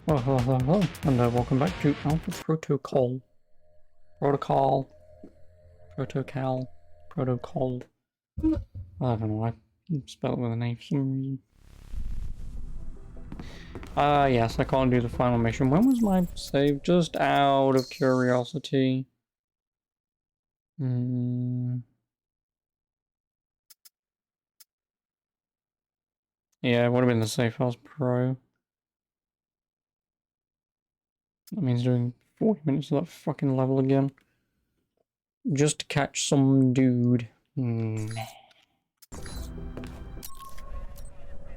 And welcome back to Alpha Protocol. Protocol. I don't know, I spelled it with an A for some reason. Yes, I can't do the final mission. When was my save? Just out of curiosity. Yeah, it would have been the Safe House Pro. That means doing 40 minutes of that fucking level again. Just to catch some dude.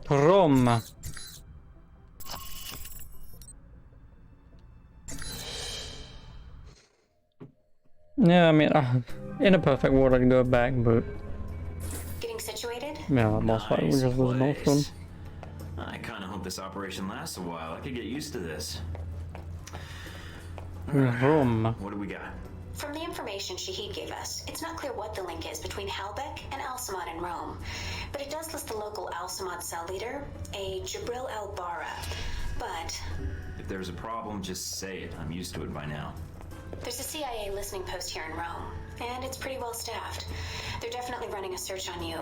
Rom. Yeah, I mean, in a perfect world I'd go back, but... Getting situated? Yeah, that boss fight was not fun. I kind of hope this operation lasts a while. I could get used to this. Rom. What do we got? From the information Shahid gave us, it's not clear what the link is between Halbech and Al-Samad in Rome. But it does list the local Al-Samad cell leader, a Jibril al-Bara. But... if there's a problem, just say it. I'm used to it by now. there's a CIA listening post here in Rome, and it's pretty well staffed. They're definitely running a search on you.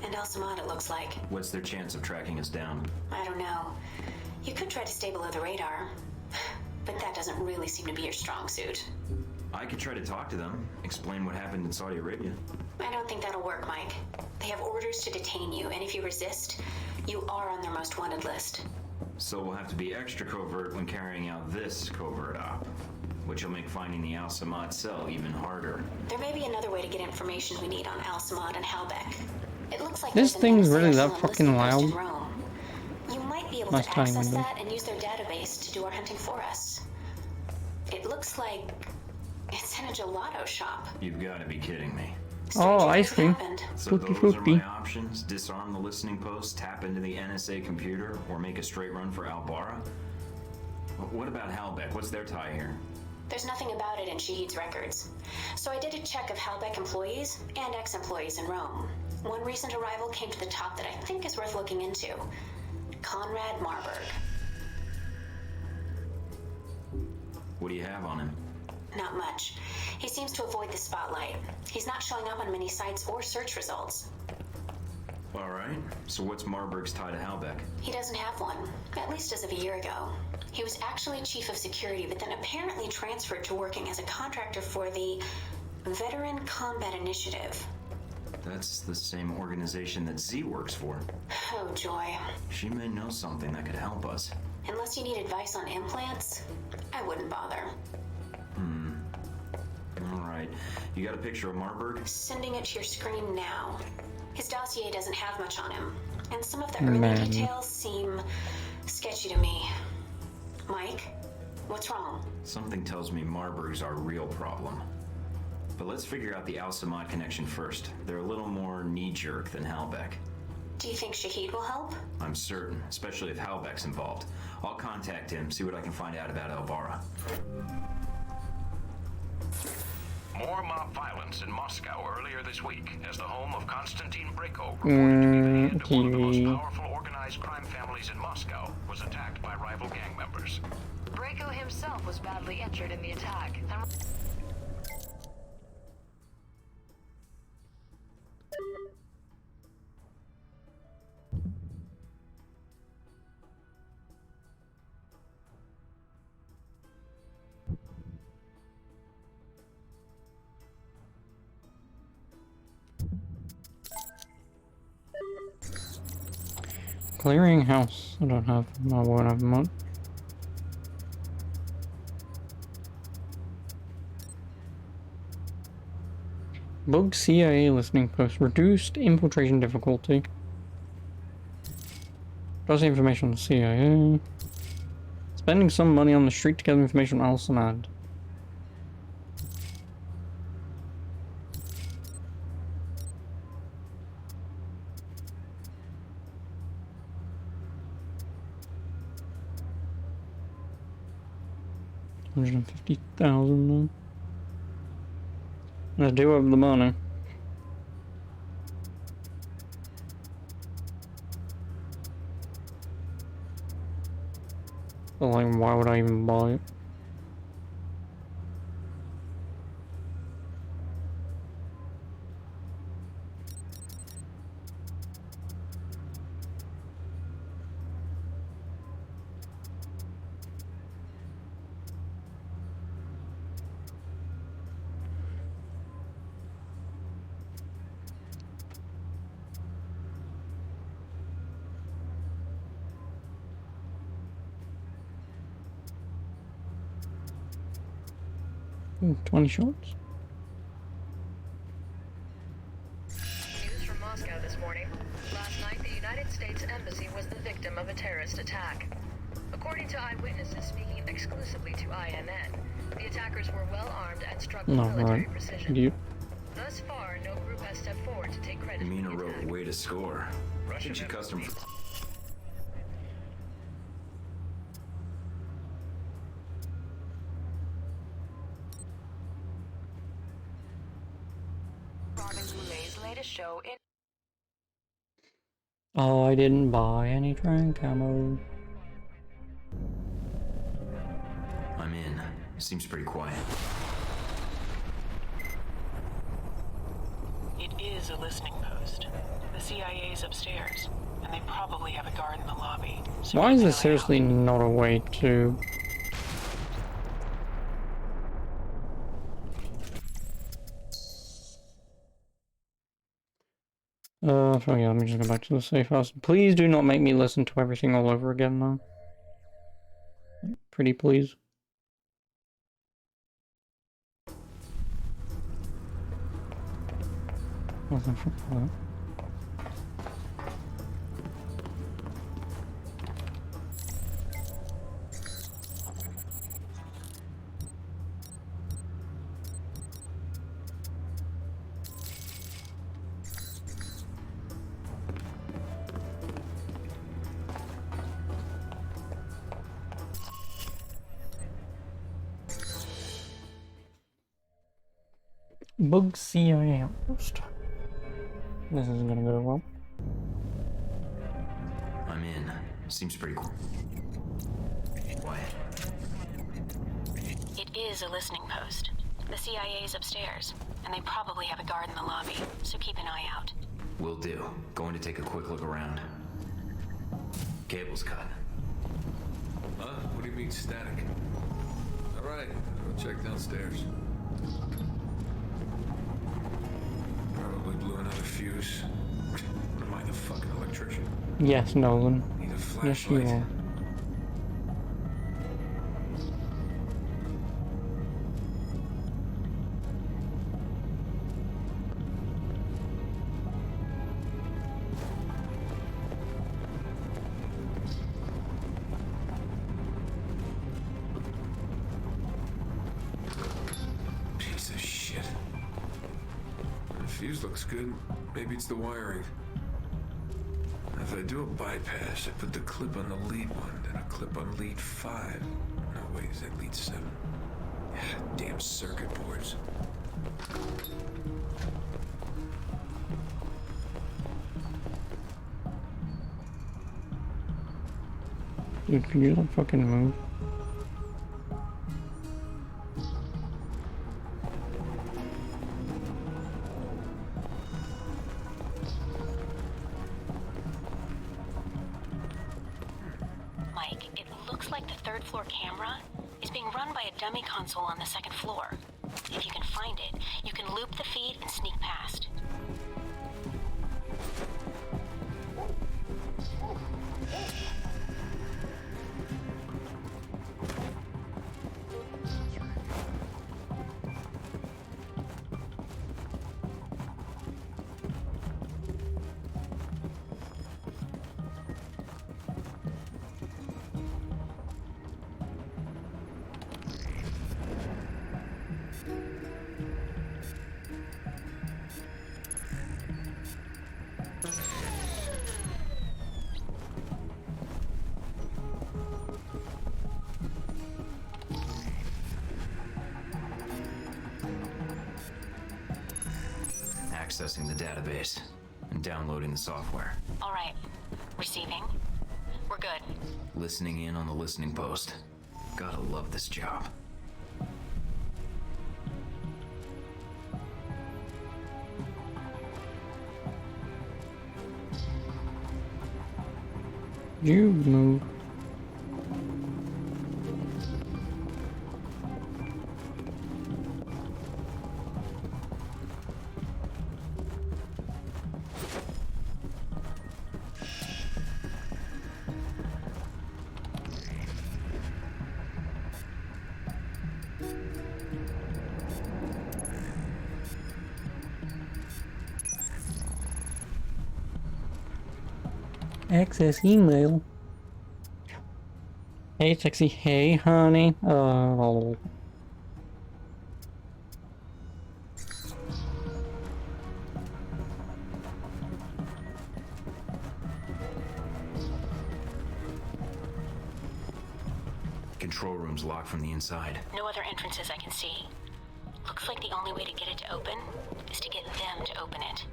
And Al-Samad, it looks like. What's their chance of tracking us down? I don't know. You could try to stay below the radar, but that doesn't really seem to be your strong suit. I could try to talk to them, explain what happened in Saudi Arabia. I don't think that'll work, Mike. They have orders to detain you, and if you resist, you are on their most wanted list. So we'll have to be extra covert when carrying out this covert op, which will make finding the Al-Samad cell even harder. There may be another way to get information we need on Al-Samad and Halbech. It looks like This there's an thing's NSA really that listening fucking post in loud. Rome. You might be able Nice to tiny access window. that and use their database to do our hunting for us. It looks like it's in a gelato shop. You've got to be kidding me. Oh, ice cream. Happened. So Fruity, those fruity. are my options? Disarm the listening post, tap into the NSA computer, or make a straight run for Al-Bara? What about Halbech? What's their tie here? There's nothing about it in Shahid's records. So I did a check of Halbech employees and ex-employees in Rome. One recent arrival came to the top that I think is worth looking into. Conrad Marburg. What do you have on him? Not much. He seems to avoid the spotlight. He's not showing up on many sites or search results. All right. So what's Marburg's tie to Halbech? He doesn't have one, at least as of a year ago. He was actually chief of security, but then apparently transferred to working as a contractor for the Veteran Combat Initiative. That's the same organization that Z works for. Oh, joy. She may know something that could help us. Unless you need advice on implants, I wouldn't bother. All right. You got a picture of Marburg? Sending it to your screen now. His dossier doesn't have much on him, and some of the early Man. details seem sketchy to me. Mike, what's wrong? Something tells me Marburg's our real problem. But let's figure out the Al-Samad connection first. They're a little more knee-jerk than Halbech. Do you think Shahid will help? I'm certain, especially if Halbech's involved. I'll contact him, see what I can find out about Al-Bara. More mob violence in Moscow earlier this week as the home of Konstantin Brayko, reported to be the head of one of the most powerful organized crime families in Moscow, was attacked by rival gang members. Brayko himself was badly injured in the attack. Clearing house. I won't have much. Bug CIA listening post. Reduced infiltration difficulty. Does information on the CIA. Spending some money on the street to gather information on Al-Samad. $150,000 though. I do have the money. But like, why would I even buy it? Ooh, 20 shots? News from Moscow this morning. Last night, the United States Embassy was the victim of a terrorist attack. According to eyewitnesses speaking exclusively to INN, the attackers were well armed and struck with No, military right. precision. You. Thus far, no group has stepped forward to take credit for Mina the wrote attack. way to score. Did you custom? Robin Goulet's latest show in I didn't buy any train camo. I'm in. Seems pretty quiet. It is a listening post. The CIA's upstairs, and they probably have a guard in the lobby. So Why is keep an there eye seriously out. not a way to... So yeah, let me just go back to the safe house. Please do not make me listen to everything all over again, though. Pretty please. Nothing from that. Bug CIA outpost. This isn't gonna go well. I'm in. Seems pretty quiet. It is a listening post. The CIA's upstairs, and they probably have a guard in the lobby, so keep an eye out. Will do. Going to take a quick look around. Cable's cut. Huh? What do you mean static? All right, I'll check downstairs. Probably blew another fuse. What am I, the fucking electrician? Yes, Nolan. Need a Yes, you flashlight. are. Piece of shit. The fuse looks good. Maybe it's the wiring. If I do a bypass, I put the clip on the lead one, then a clip on lead 5. No, wait, is that lead 7? Damn circuit boards. Dude, can you like fucking move? Mike, it looks like the third floor camera is being run by a dummy console on the second floor. If you can find it, you can loop the feed and sneak past. Accessing the database and downloading the software. All right. Receiving. We're good. listening in on the listening post. Gotta love this job. You move. Access email. Hey, sexy. Hey, honey. Control room's locked from the inside. No other entrances I can see. Looks like the only way to get it to open is to get them to open it.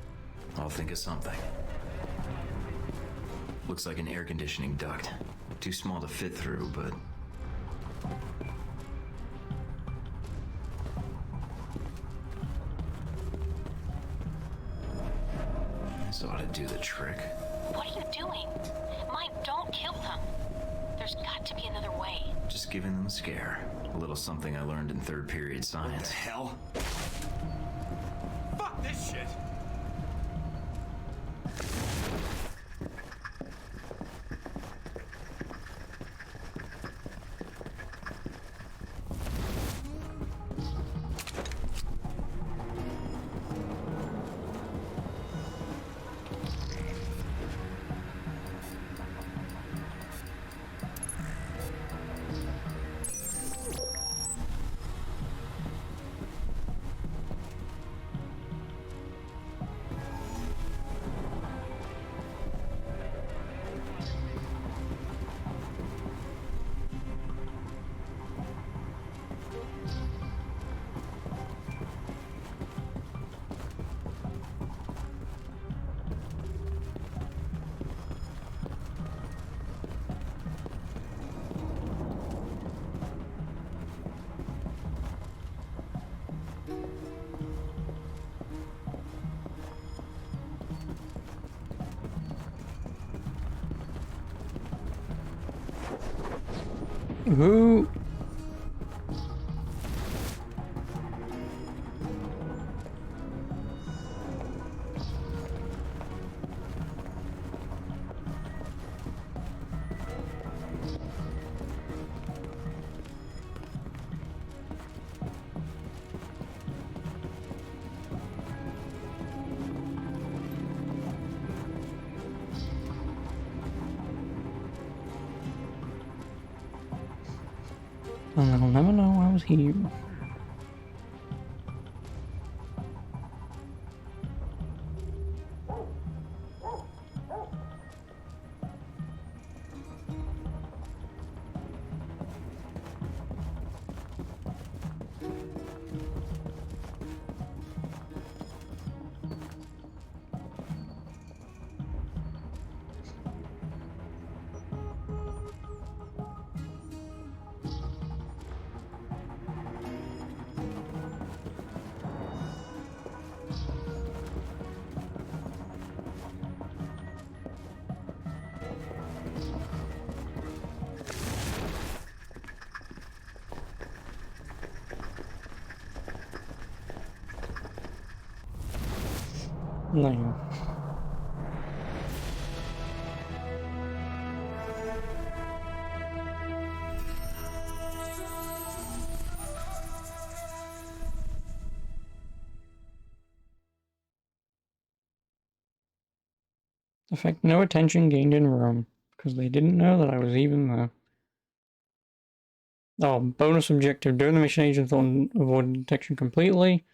I'll think of something. Looks like an air conditioning duct. Too small to fit through, but... this ought to do the trick. What are you doing? Mike, don't kill them. There's got to be another way. Just giving them a scare. A little something I learned in third period science. What the hell? Fuck this shit! Who? I'll never know I was here. No. Effect no attention gained in room, because they didn't know that I was even there. Oh, bonus objective. During the mission, agents avoid detection completely,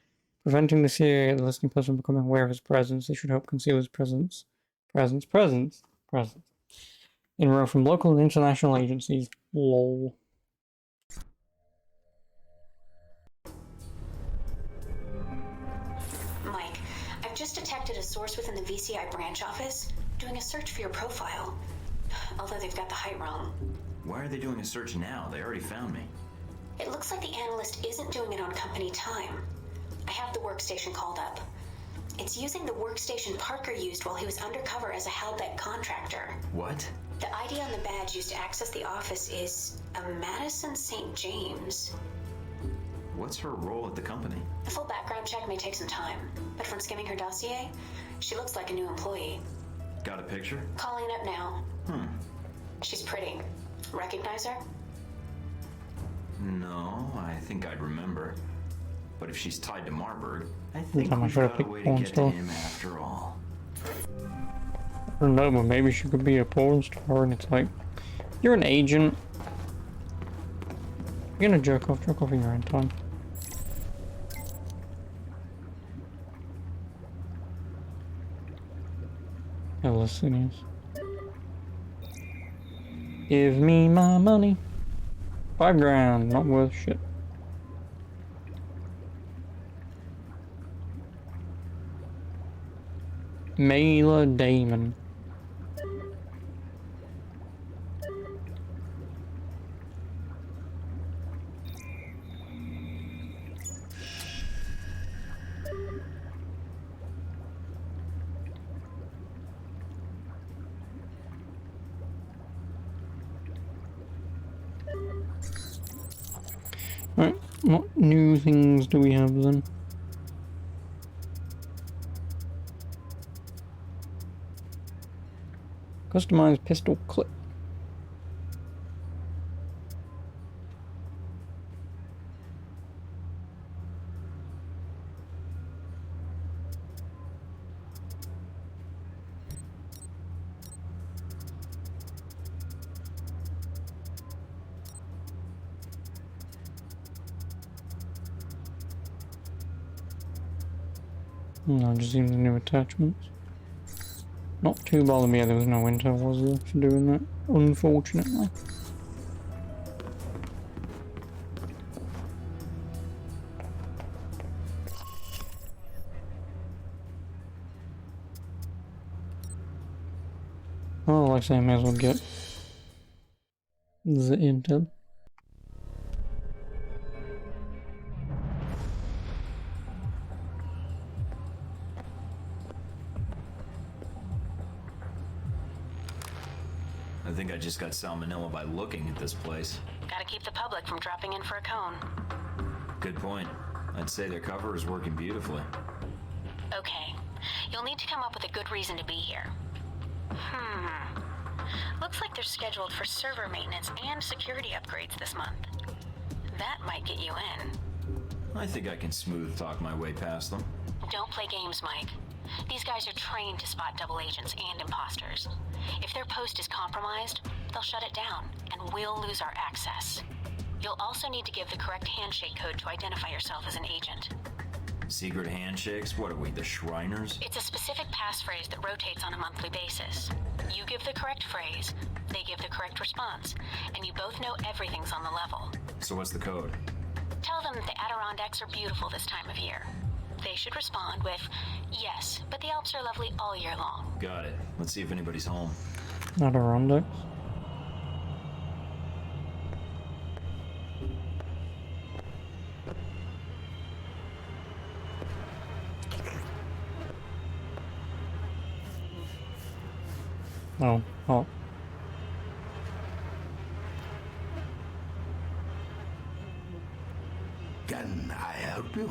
preventing the CIA the listening person becoming aware of his presence. They should help conceal his presence. Presence. In row from local and international agencies. LOL. Mike, I've just detected a source within the VCI branch office doing a search for your profile. although they've got the height wrong. Why are they doing a search now? They already found me. It looks like the analyst isn't doing it on company time. I have the workstation called up. It's using the workstation Parker used while he was undercover as a Halbeck contractor. What? The ID on the badge used to access the office is a Madison St. James. What's her role at the company? The full background check may take some time, but from skimming her dossier, she looks like a new employee. Got a picture? Calling it up now. She's pretty. Recognize her? No, I think I'd remember. But if she's tied to Marburg, I think I'm we've sure got a pick way to porn get to star. him after all. I don't know, but maybe she could be a porn star, and it's like, you're an agent. You're gonna jerk off in your own time. Palestinians. Give me my money. $5 grand, not worth shit. Mela Damon. Right, what new things do we have then? Customized pistol clip. No, just using the new attachments. Not too bothered me, there was no winter, was there, for doing that, unfortunately. Oh, like I say, I may as well get the intel. I think I just got salmonella by looking at this place. Gotta keep the public from dropping in for a cone. Good point. I'd say their cover is working beautifully. Okay. You'll need to come up with a good reason to be here. Looks like they're scheduled for server maintenance and security upgrades this month. That might get you in. I think I can smooth talk my way past them. Don't play games, Mike. These guys are trained to spot double agents and imposters. If their post is compromised, they'll shut it down, and we'll lose our access. You'll also need to give the correct handshake code to identify yourself as an agent. Secret handshakes? What are we, the Shriners? It's a specific passphrase that rotates on a monthly basis. You give the correct phrase, they give the correct response, and you both know everything's on the level. So what's the code? Tell them the Adirondacks are beautiful this time of year. They should respond with, yes, but the Alps are lovely all year long. Got it. Let's see if anybody's home. Adirondacks. Oh. Can I help you?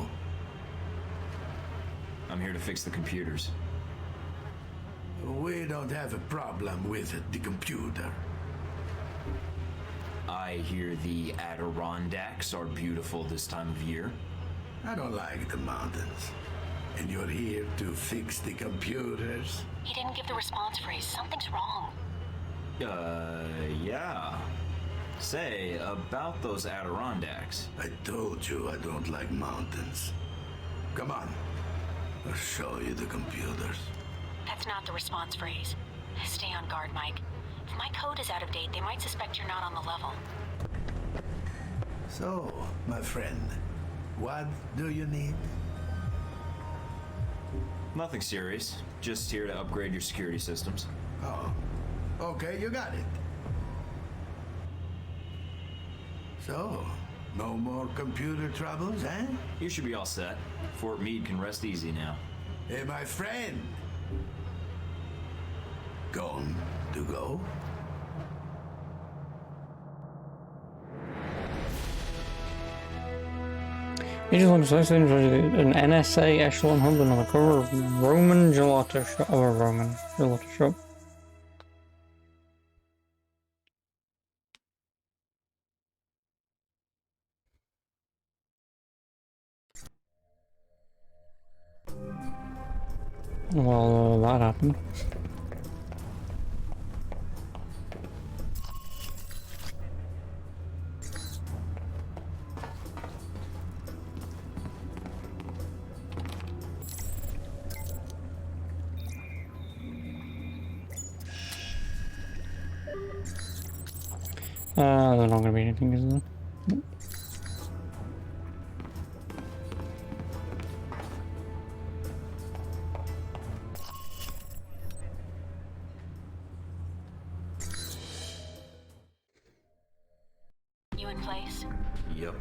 I'm here to fix the computers. We don't have a problem with the computer. I hear the Adirondacks are beautiful this time of year. I don't like the mountains. And you're here to fix the computers? He didn't give the response phrase. Something's wrong. Yeah. Say, about those Adirondacks. I told you I don't like mountains. Come on. I'll show you the computers. That's not the response phrase. Stay on guard, Mike. If my code is out of date, they might suspect you're not on the level. So, my friend, what do you need? Nothing serious. Just here to upgrade your security systems. Oh, Okay, you got it. So, no more computer troubles, eh? You should be all set. Fort Meade can rest easy now. Hey, my friend. Gone to go? Agents on the Association an NSA echelon husband on the cover of Roman Gelato Shop. Oh, Roman Gelato Shop. Well, that happened. There's not gonna be anything, is there? Nope. You in place? Yep.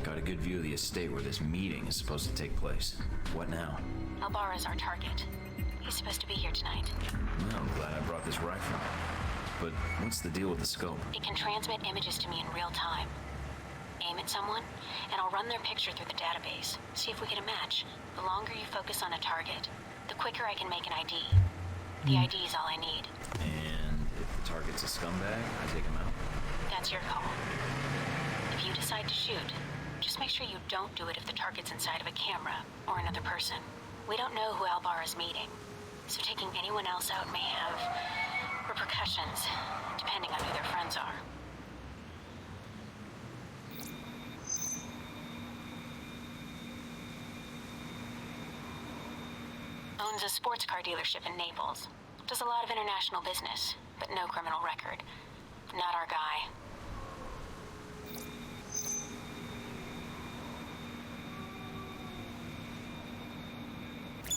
Got a good view of the estate where this meeting is supposed to take place. What now? Albara's our target. He's supposed to be here tonight. Well, I'm glad I brought this rifle. But what's the deal with the scope? It can transmit images to me in real time. Aim at someone, and I'll run their picture through the database. See if we get a match. The longer you focus on a target, the quicker I can make an ID. The ID is all I need. And if the target's a scumbag, I take him out? That's your call. If you decide to shoot, just make sure you don't do it if the target's inside of a camera or another person. We don't know who Albara's meeting, so taking anyone else out may have repercussions, depending on who their friends are. Owns a sports car dealership in Naples. Does a lot of international business, but no criminal record. Not our guy.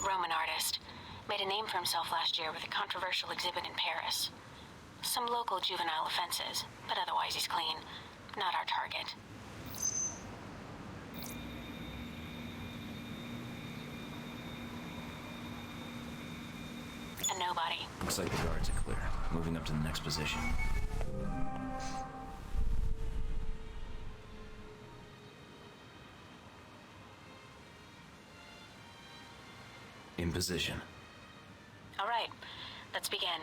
Roman artist. Made a name for himself last year with a controversial exhibit in Paris. Some local juvenile offenses, but otherwise he's clean. Not our target. A nobody. Looks like the guards are clear. Moving up to the next position. In position. All right, let's begin.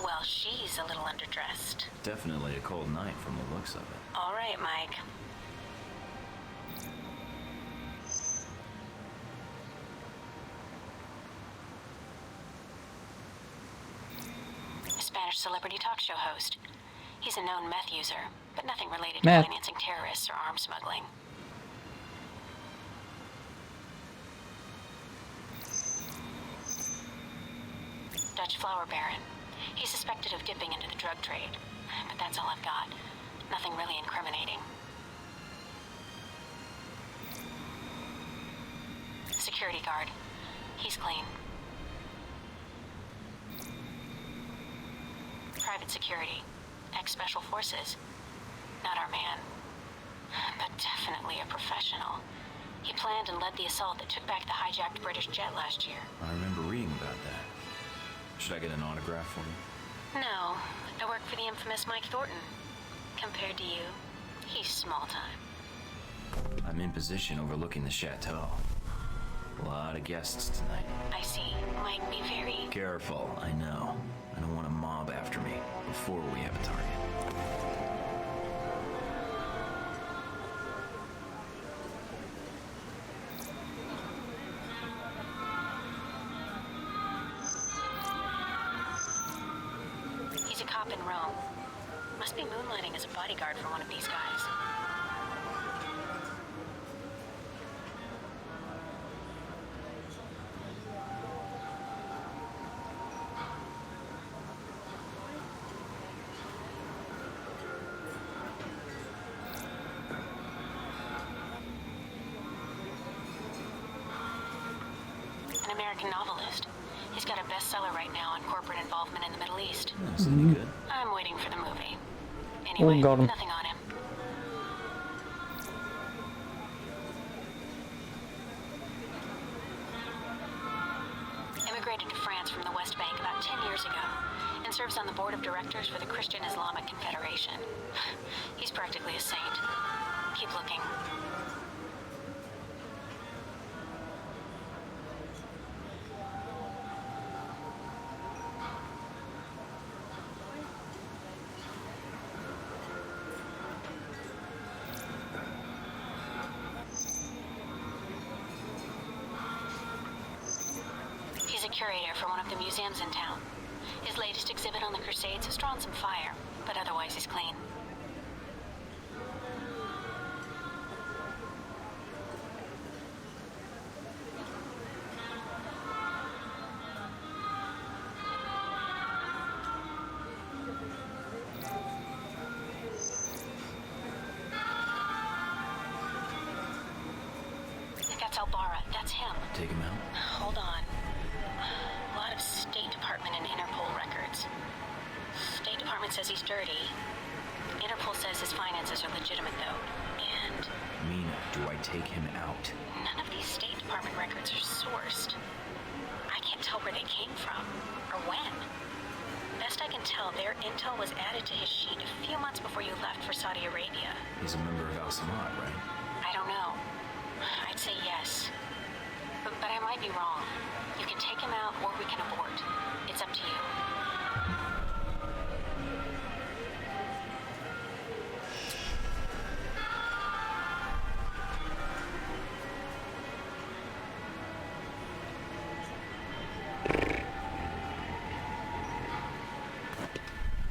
Well, she's a little underdressed. Definitely a cold night from the looks of it. All right, Mike. A Spanish celebrity talk show host. He's a known meth user, but nothing related to Meth. financing terrorists or arms smuggling. Dutch flower baron. He's suspected of dipping into the drug trade, but that's all I've got. Nothing really incriminating. Security guard. He's clean. Private security. Ex-special forces. Not our man. But definitely a professional. He planned and led the assault that took back the hijacked British jet last year. I remember reading about that. Should I get an autograph for you? No, I work for the infamous Mike Thornton. Compared to you, he's small time. I'm in position overlooking the chateau. A lot of guests tonight. I see. Mike, be very... Careful, I know. I don't want a mob after me before we have a target. He's a cop in Rome. Must be moonlighting as a bodyguard for one of these guys. An American novelist. He's got a bestseller right now on corporate involvement in the Middle East. Is it any good? I'm waiting for the movie. Anyway, got him. nothing on him. Immigrated to France from the West Bank about 10 years ago and serves on the board of directors for the Christian Islamic Confederation. He's practically a saint. Keep looking. He's a curator for one of the museums in town. His latest exhibit on the Crusades has drawn some fire, but otherwise he's clean. That's Albara. That's him. Take him out. Hold on. A lot of State Department and Interpol records. State Department says he's dirty. Interpol says his finances are legitimate, though. And Mina, do I take him out? none of these State Department records are sourced. I can't tell where they came from, or when. Best I can tell, their intel was added to his sheet a few months before you left for Saudi Arabia. He's a member of Al Samad, right? I don't know. I'd say yes. But I might be wrong. You can take him out, or we can abort. It's up to you.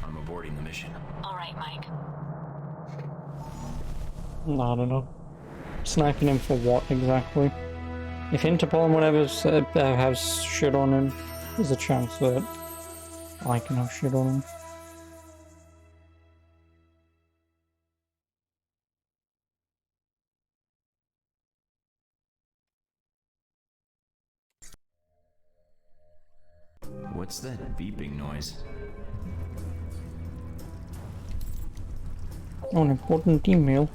I'm aborting the mission. All right, Mike. I don't know. Sniping him for what exactly? If Interpol and whatever has shit on him, there's a chance that I can have shit on him. What's that beeping noise? Oh, an important email.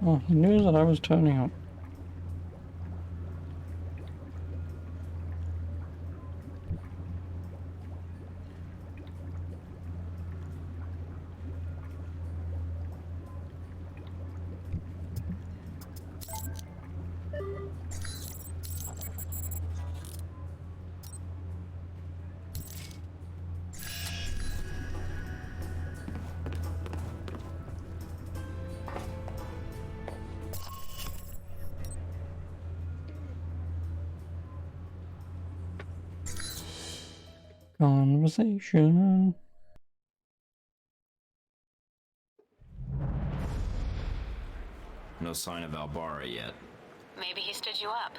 Oh, he knew that I was turning up. Conversation. No sign of Albara yet. Maybe he stood you up.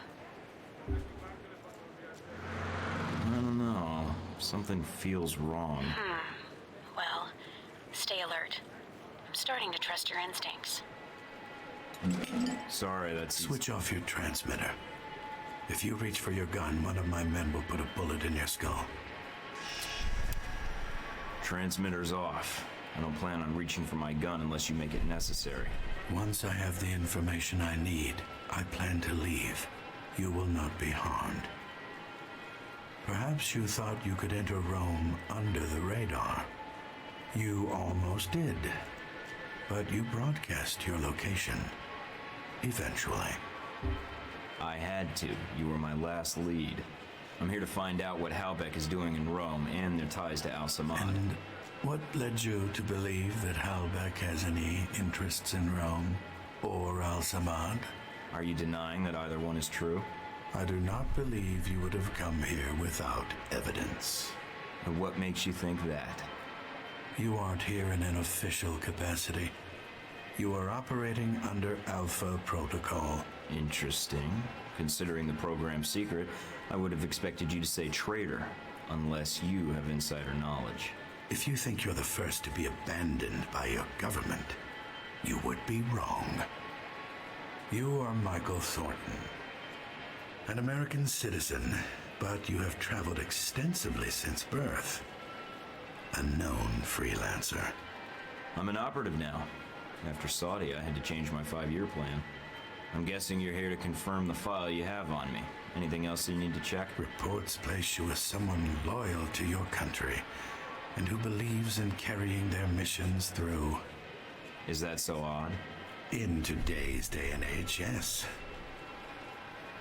I don't know. Something feels wrong. Well, stay alert. I'm starting to trust your instincts. Sorry, that's... Switch off your transmitter. If you reach for your gun, one of my men will put a bullet in your skull. Transmitter's off. I don't plan on reaching for my gun unless you make it necessary. Once I have the information I need, I plan to leave. You will not be harmed. Perhaps you thought you could enter Rome under the radar. You almost did. But you broadcast your location. Eventually. I had to. You were my last lead. I'm here to find out what Halbech is doing in Rome and their ties to Al-Samad. And what led you to believe that Halbech has any interests in Rome or Al-Samad? Are you denying that either one is true? I do not believe you would have come here without evidence. And what makes you think that? You aren't here in an official capacity. You are operating under Alpha Protocol. Interesting. Considering the program's secret, I would have expected you to say traitor, unless you have insider knowledge. If you think you're the first to be abandoned by your government, you would be wrong. You are Michael Thornton, an American citizen, but you have traveled extensively since birth. A known freelancer. I'm an operative now. After Saudi, I had to change my 5-year plan. I'm guessing you're here to confirm the file you have on me. Anything else you need to check? Reports place you as someone loyal to your country and who believes in carrying their missions through. Is that so odd? In today's day and age, yes.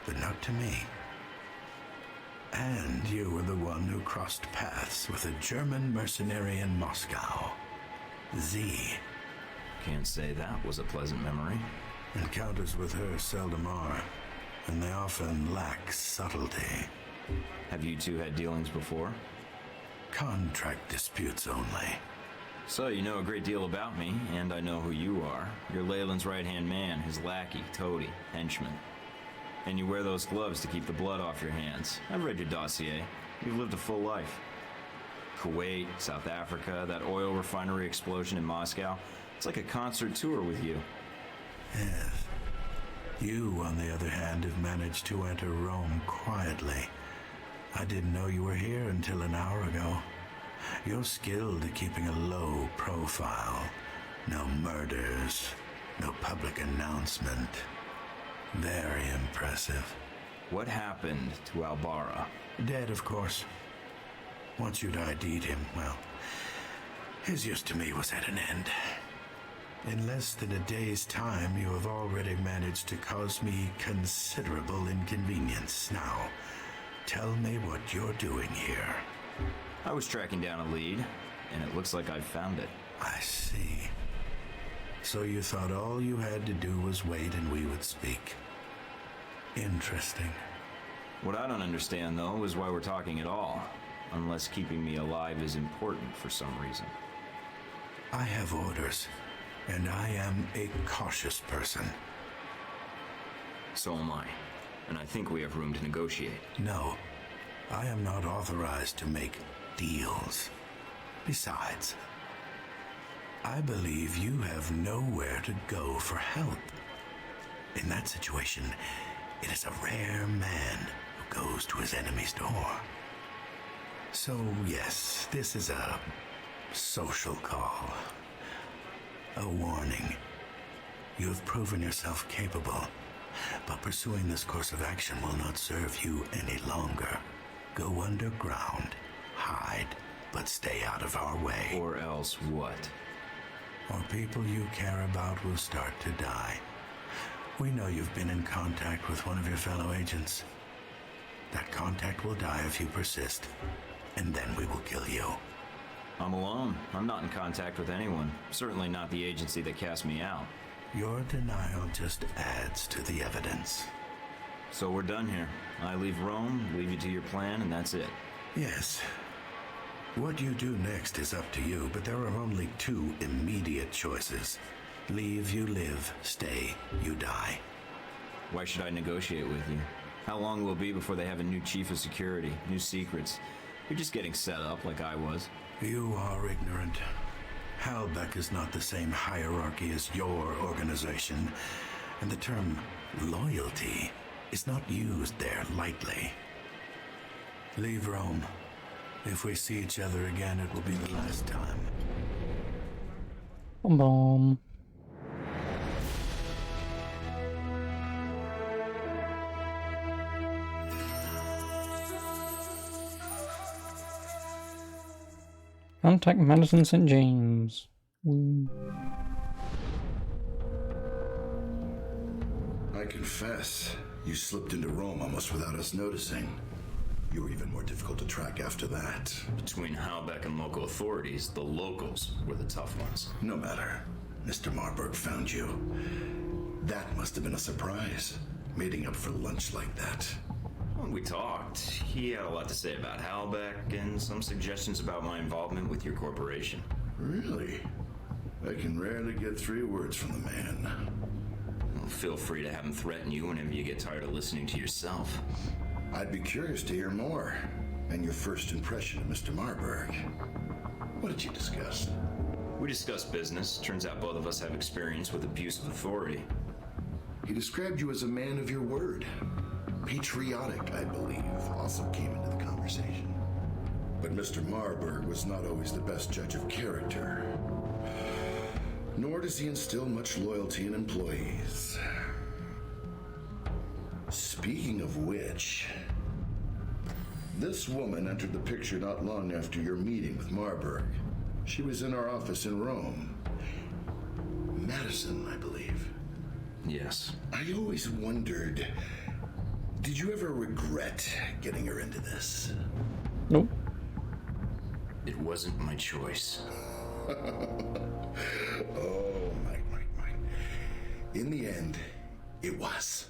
But not to me. And you were the one who crossed paths with a German mercenary in Moscow. Z. Can't say that was a pleasant memory. Encounters with her seldom are, and they often lack subtlety. Have you two had dealings before? Contract disputes only. So you know a great deal about me, and I know who you are. You're Leyland's right-hand man, his lackey, toady, henchman. And you wear those gloves to keep the blood off your hands. I've read your dossier. You've lived a full life. Kuwait, South Africa, that oil refinery explosion in Moscow. It's like a concert tour with you. Yes. You, on the other hand, have managed to enter Rome quietly. I didn't know you were here until an hour ago. You're skilled at keeping a low profile. No murders, no public announcement. Very impressive. What happened to Albara? Dead, of course. Once you'd ID'd him, well, his use to me was at an end. In less than a day's time, you have already managed to cause me considerable inconvenience. Now, tell me what you're doing here. I was tracking down a lead, and it looks like I've found it. I see. So you thought all you had to do was wait and we would speak. Interesting. What I don't understand, though, is why we're talking at all, unless keeping me alive is important for some reason. I have orders, and I am a cautious person. So am I, and I think we have room to negotiate. No, I am not authorized to make deals. Besides, I believe you have nowhere to go for help. In that situation, it is a rare man who goes to his enemy's door. So, yes, this is a social call. A warning. You have proven yourself capable, but pursuing this course of action will not serve you any longer. Go underground, hide, but stay out of our way. Or else what? Or people you care about will start to die. We know you've been in contact with one of your fellow agents. That contact will die if you persist, and then we will kill you. I'm alone. I'm not in contact with anyone. Certainly not the agency that cast me out. Your denial just adds to the evidence. So we're done here. I leave Rome, leave you to your plan, and that's it. Yes. What you do next is up to you, but there are only two immediate choices. Leave, you live. Stay, you die. Why should I negotiate with you? How long will it be before they have a new chief of security, new secrets? You're just getting set up like I was. You are ignorant. Halbech is not the same hierarchy as your organization, and the term loyalty is not used there lightly. Leave Rome. If we see each other again, it will be the last time. Boom boom. Contact Madison St. James. Woo. I confess, You slipped into Rome almost without us noticing. You were even more difficult to track after that. Between Halbeck and local authorities, the locals were the tough ones. No matter. Mr. Marburg found you. That must have been a surprise, meeting up for lunch like that. When we talked, he had a lot to say about Halbeck and some suggestions about my involvement with your corporation. Really? I can rarely get 3 words from the man. Well, feel free to have him threaten you whenever you get tired of listening to yourself. I'd be curious to hear more. And your first impression of Mr. Marburg. What did you discuss? We discussed business. Turns out both of us have experience with abuse of authority. He described you as a man of your word. Patriotic, I believe, also came into the conversation. But Mr. Marburg was not always the best judge of character. Nor does he instill much loyalty in employees. Speaking of which, this woman entered the picture not long after your meeting with Marburg. She was in our office in Rome. Madison, I believe. Yes. I always wondered, did you ever regret getting her into this? Nope. It wasn't my choice. Oh, Mike. In the end, it was.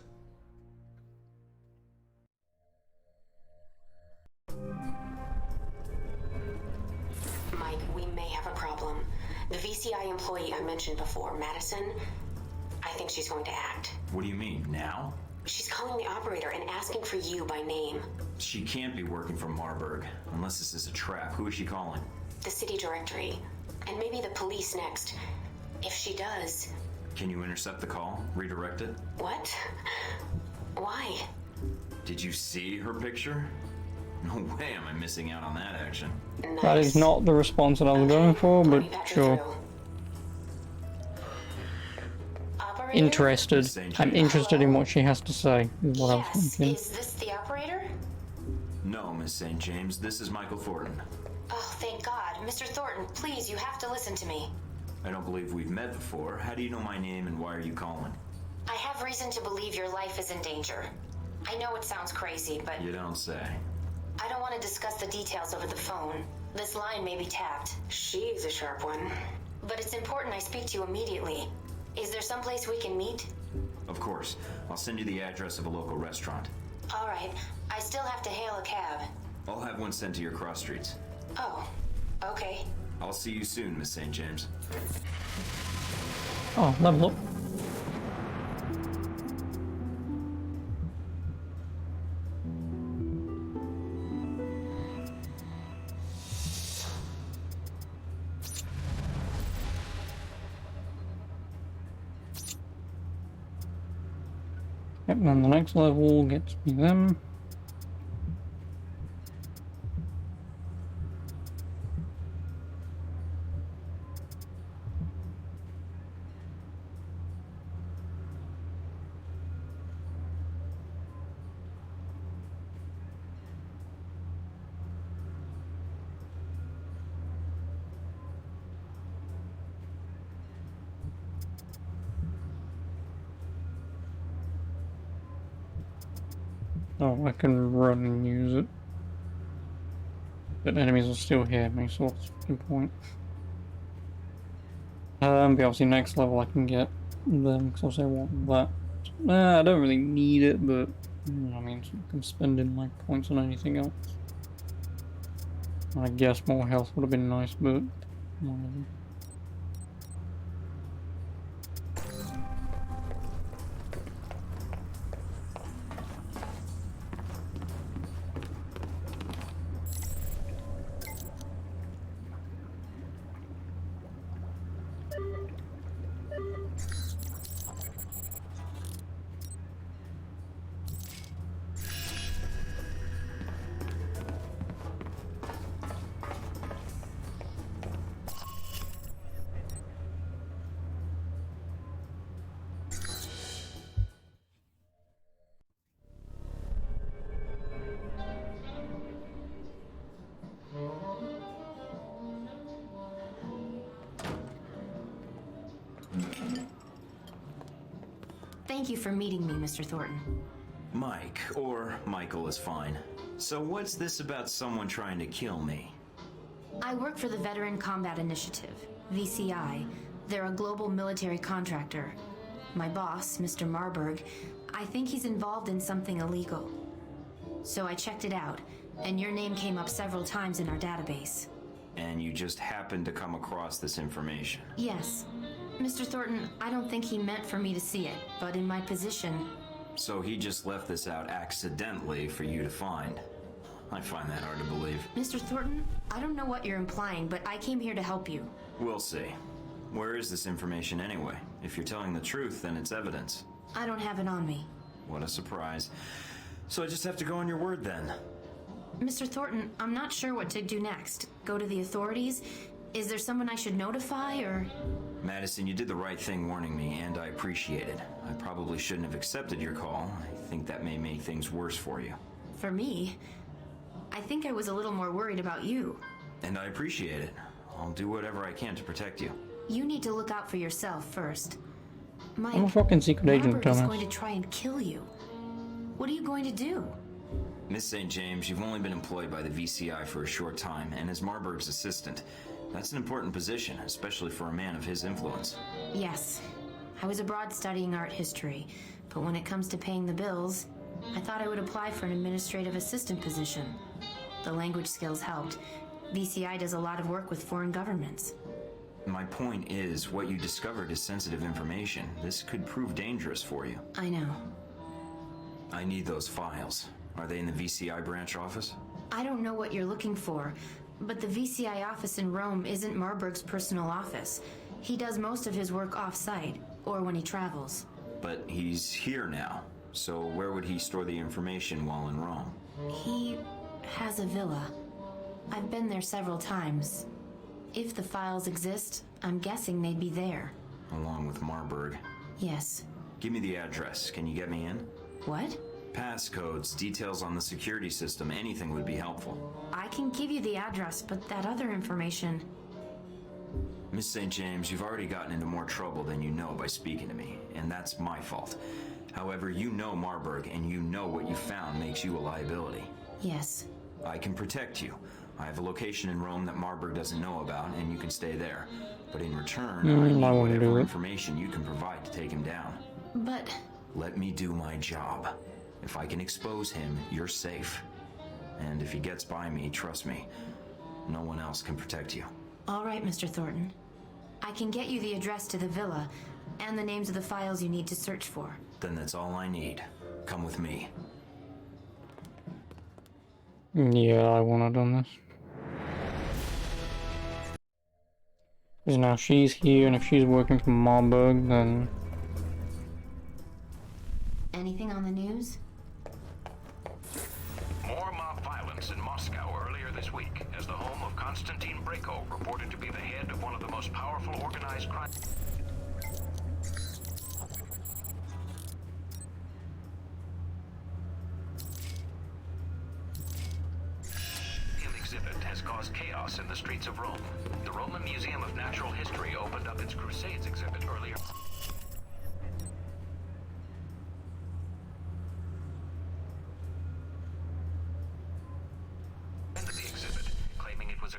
Mike, we may have a problem. The VCI employee I mentioned before, Madison, I think she's going to act. What do you mean, now? She's calling the operator and asking for you by name. She can't be working for Marburg, unless this is a trap. Who is she calling? The city directory. And maybe the police next. If she does... Can you intercept the call? Redirect it? What? Why? Did you see her picture? No way am I missing out on that action. Nice. That is not the response that I was going for, but sure. Operator? Interested. I'm interested in what she has to say, is what I was Yes. thinking. Is this the operator? No, Miss St. James, this is Michael Thornton. Oh, thank God. Mr. Thornton, please, you have to listen to me. I don't believe we've met before. How do you know my name and why are you calling? I have reason to believe your life is in danger. I know it sounds crazy, but You don't say. I don't want to discuss the details over the phone. This line may be tapped. She's a sharp one. But it's important I speak to you immediately. Is there someplace we can meet? Of course. I'll send you the address of a local restaurant. All right. I still have to hail a cab. I'll have one sent to your cross streets. Oh, okay. I'll see you soon, Miss St. James. Oh, level up. Yep, and then the next level gets me them. Oh, I can run and use it. But enemies will still hear me, so that's a good point. But obviously next level I can get them, because obviously I want that. I don't really need it, but I mean, I can spend in my points on anything else. I guess more health would have been nice, but whatever. Thank you for meeting me, Mr. Thornton. Mike, or Michael is fine. So what's this about someone trying to kill me? I work for the Veteran Combat Initiative, VCI. They're a global military contractor. My boss, Mr. Marburg, I think he's involved in something illegal. So I checked it out, and your name came up several times in our database. And you just happened to come across this information? Yes. Mr. Thornton, I don't think he meant for me to see it, but in my position... So he just left this out accidentally for you to find. I find that hard to believe. Mr. Thornton, I don't know what you're implying, but I came here to help you. We'll see. Where is this information anyway? If you're telling the truth, then it's evidence. I don't have it on me. What a surprise. So I just have to go on your word then. Mr. Thornton, I'm not sure what to do next. Go to the authorities? Is there someone I should notify, or...? Madison, you did the right thing warning me, and I appreciate it. I probably shouldn't have accepted your call. I think that may make things worse for you. For me? I think I was a little more worried about you. And I appreciate it. I'll do whatever I can to protect you. You need to look out for yourself first. Mike, I'm a fucking secret agent, Marburg is Thomas. going to try and kill you. What are you going to do? Miss St. James, you've only been employed by the VCI for a short time, and as Marburg's assistant. That's an important position, especially for a man of his influence. Yes. I was abroad studying art history, but when it comes to paying the bills, I thought I would apply for an administrative assistant position. The language skills helped. VCI does a lot of work with foreign governments. My point is, what you discovered is sensitive information. This could prove dangerous for you. I know. I need those files. Are they in the VCI branch office? I don't know what you're looking for, but the VCI office in Rome isn't Marburg's personal office. He does most of his work off-site, or when he travels. But he's here now, so where would he store the information while in Rome? He has a villa. I've been there several times. If the files exist, I'm guessing they'd be there. Along with Marburg. Yes. Give me the address. Can you get me in? What? Passcodes, details on the security system, anything would be helpful. I can give you the address, but that other information... Miss St. James, you've already gotten into more trouble than you know by speaking to me, and that's my fault. However, you know Marburg, and you know what you found makes you a liability. Yes. I can protect you. I have a location in Rome that Marburg doesn't know about, and you can stay there. But in return, I need whatever information you can provide to take him down. But... Let me do my job. If I can expose him, you're safe. And if he gets by me, trust me, no one else can protect you. All right, Mr. Thornton. I can get you the address to the villa, and the names of the files you need to search for. Then that's all I need. Come with me. Yeah, I wanna done this. Because now she's here, and if she's working for Marburg, then... Anything on the news? More mob violence in Moscow earlier this week, as the home of Konstantin Brayko reported to be the head of one of the most powerful organized crime... exhibit has caused chaos in the streets of Rome. The Roman Museum of Natural History opened up its Crusades exhibit earlier. The exhibit, claiming it was a...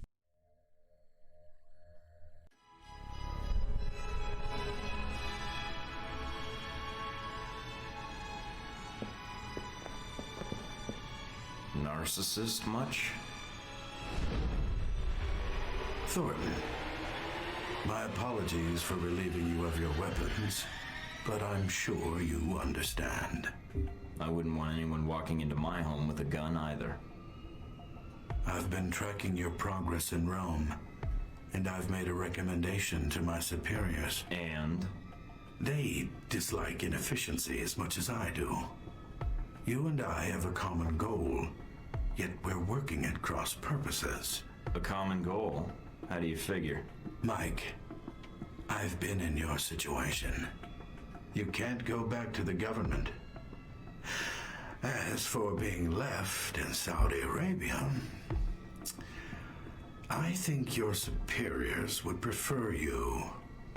Narcissist much? Thornton, my apologies for relieving you of your weapons, but I'm sure you understand. I wouldn't want anyone walking into my home with a gun either. I've been tracking your progress in Rome, and I've made a recommendation to my superiors. And? They dislike inefficiency as much as I do. You and I have a common goal, yet we're working at cross purposes. A common goal? How do you figure? Mike, I've been in your situation. You can't go back to the government. As for being left in Saudi Arabia, I think your superiors would prefer you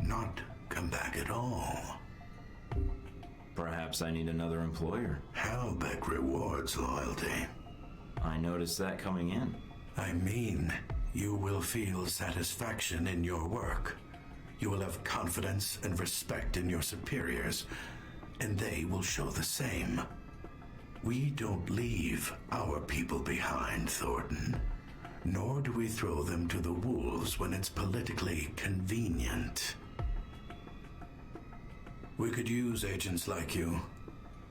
not come back at all. Perhaps I need another employer. Halbeck rewards loyalty. I noticed that coming in. I mean, you will feel satisfaction in your work. You will have confidence and respect in your superiors, and they will show the same. We don't leave our people behind, Thornton. Nor do we throw them to the wolves when it's politically convenient. We could use agents like you,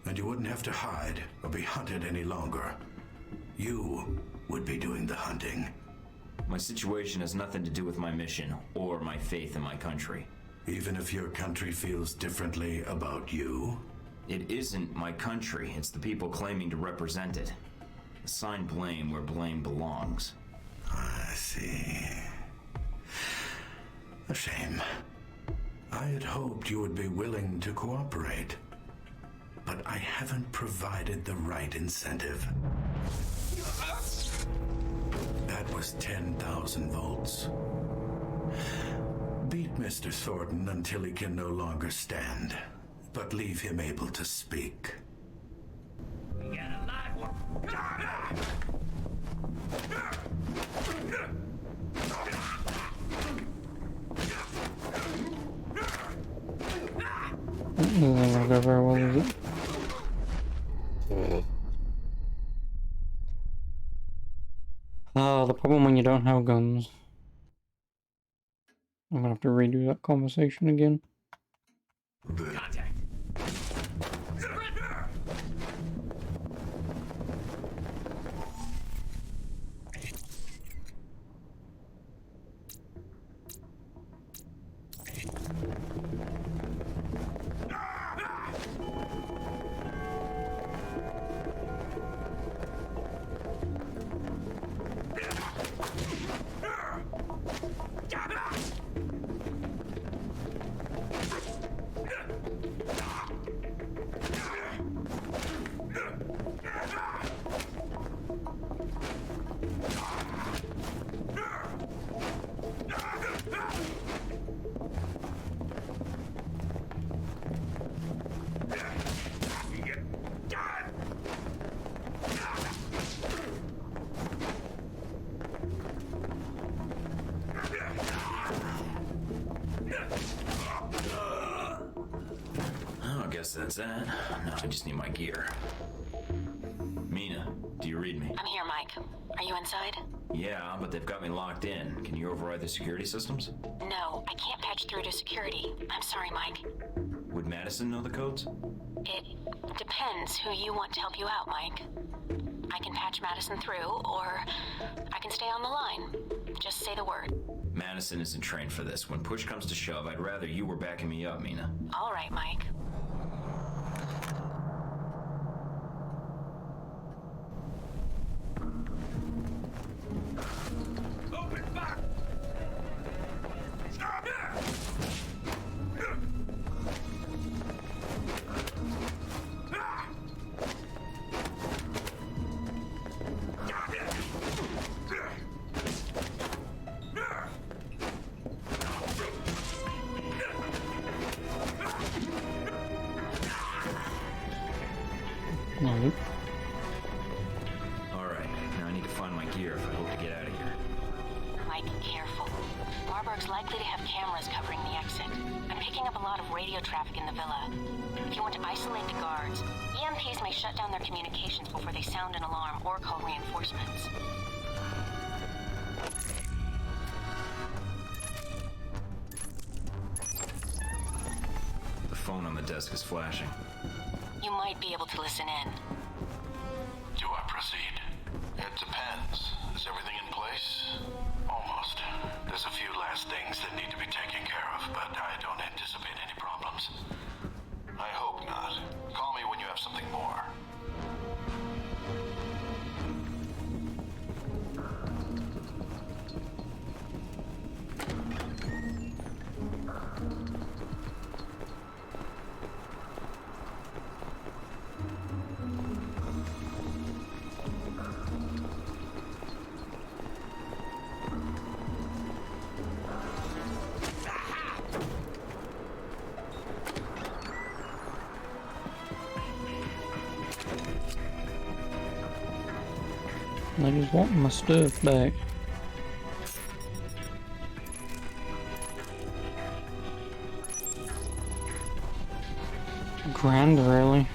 and you wouldn't have to hide or be hunted any longer. You would be doing the hunting. My situation has nothing to do with my mission or my faith in my country. Even if your country feels differently about you? It isn't my country, it's the people claiming to represent it. Assign blame where blame belongs. I see. A shame. I had hoped you would be willing to cooperate, but I haven't provided the right incentive. That was 10,000 volts. Beat Mr. Thornton until he can no longer stand, but leave him able to speak. Not gonna go very well, is it? The problem when you don't have guns. I'm gonna have to redo that conversation again. Contact. That's that. Now I just need my gear. Mina, do you read me? I'm here, Mike. Are you inside? Yeah, but they've got me locked in. Can you override the security systems? No, I can't patch through to security. I'm sorry, Mike. Would Madison know the codes? It depends who you want to help you out, Mike. I can patch Madison through, or I can stay on the line. Just say the word. Madison isn't trained for this. When push comes to shove, I'd rather you were backing me up, Mina. All right, Mike. Alright, now I need to find my gear if I hope to get out of here. Mike, careful. Marburg's likely to have cameras covering the exit. I'm picking up a lot of radio traffic in the villa. If you want to isolate the guards, EMPs may shut down their communications before they sound an alarm or call reinforcements. The phone on the desk is flashing. You might be able to listen in. Do I proceed? It depends. Is everything in place? Almost. There's a few last things that need to be taken care of, but I don't anticipate any problems. I hope not. Call me when you have something more. I just want my stuff back. Grand, really.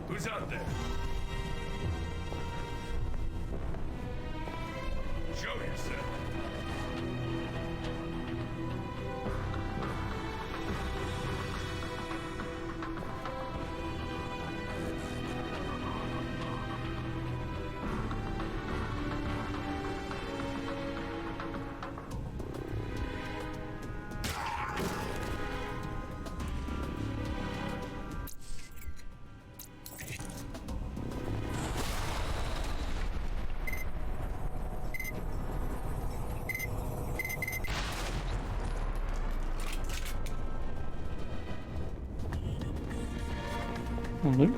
Who's out there? Show yourself. Loot.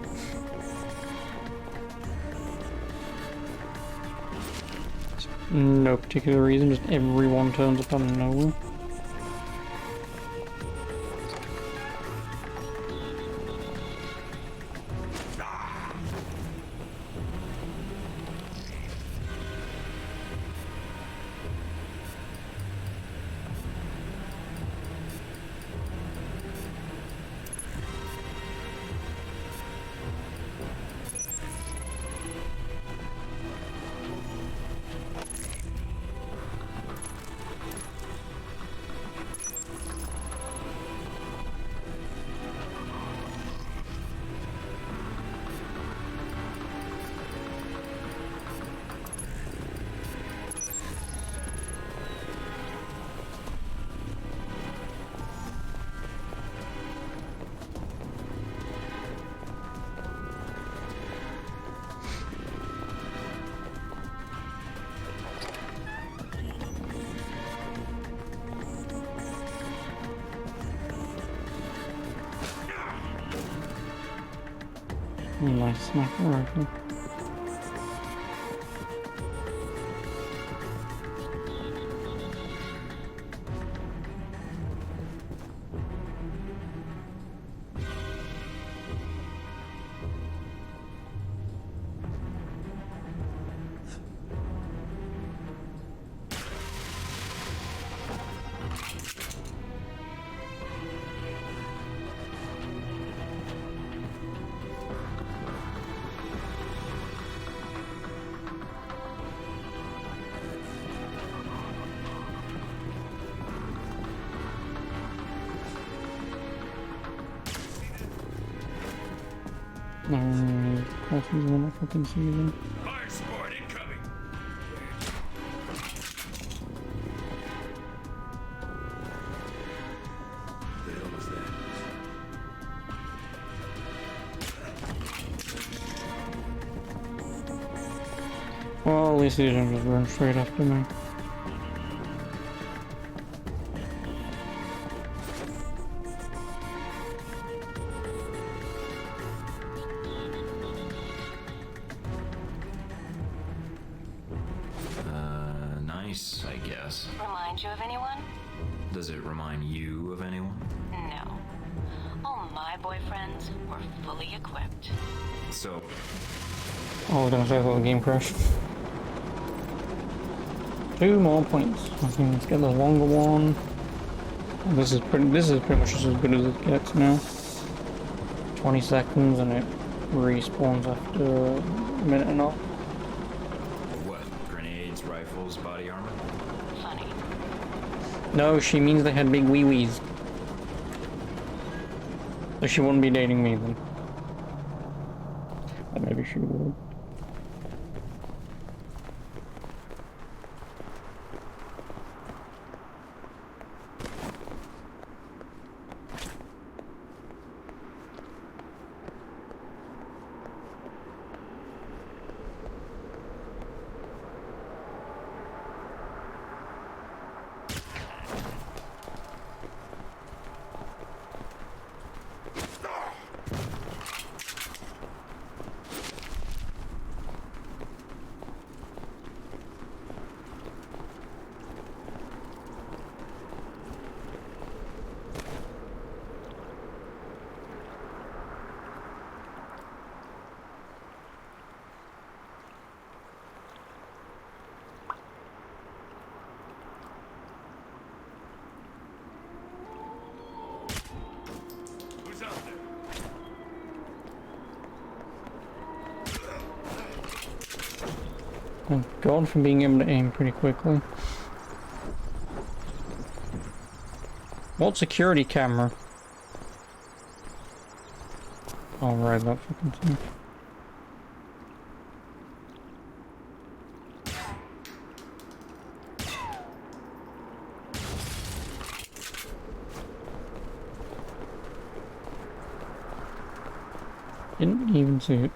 No particular reason, just everyone turns up out of nowhere. Nice sniper rifle. No, crossings when I fucking see them. Fire support incoming. The hell was that? Well, at least he didn't just run straight after me. Nice, I guess. Remind you of anyone? Does it remind you of anyone? No. All my boyfriends were fully equipped. So, Oh, I was gonna say I thought the game crashed. 2 more points. I think let's get the longer one. This is pretty much just as good as it gets now. 20 seconds and it respawns after a minute and a half. What? Grenades, rifles, body armor? Funny. No, she means they had big wee-wees. So she wouldn't be dating me then. Or maybe she would. Who's out there? Thank God for being able to aim pretty quickly. What security camera? Oh right, that fucking thing. Didn't even see it.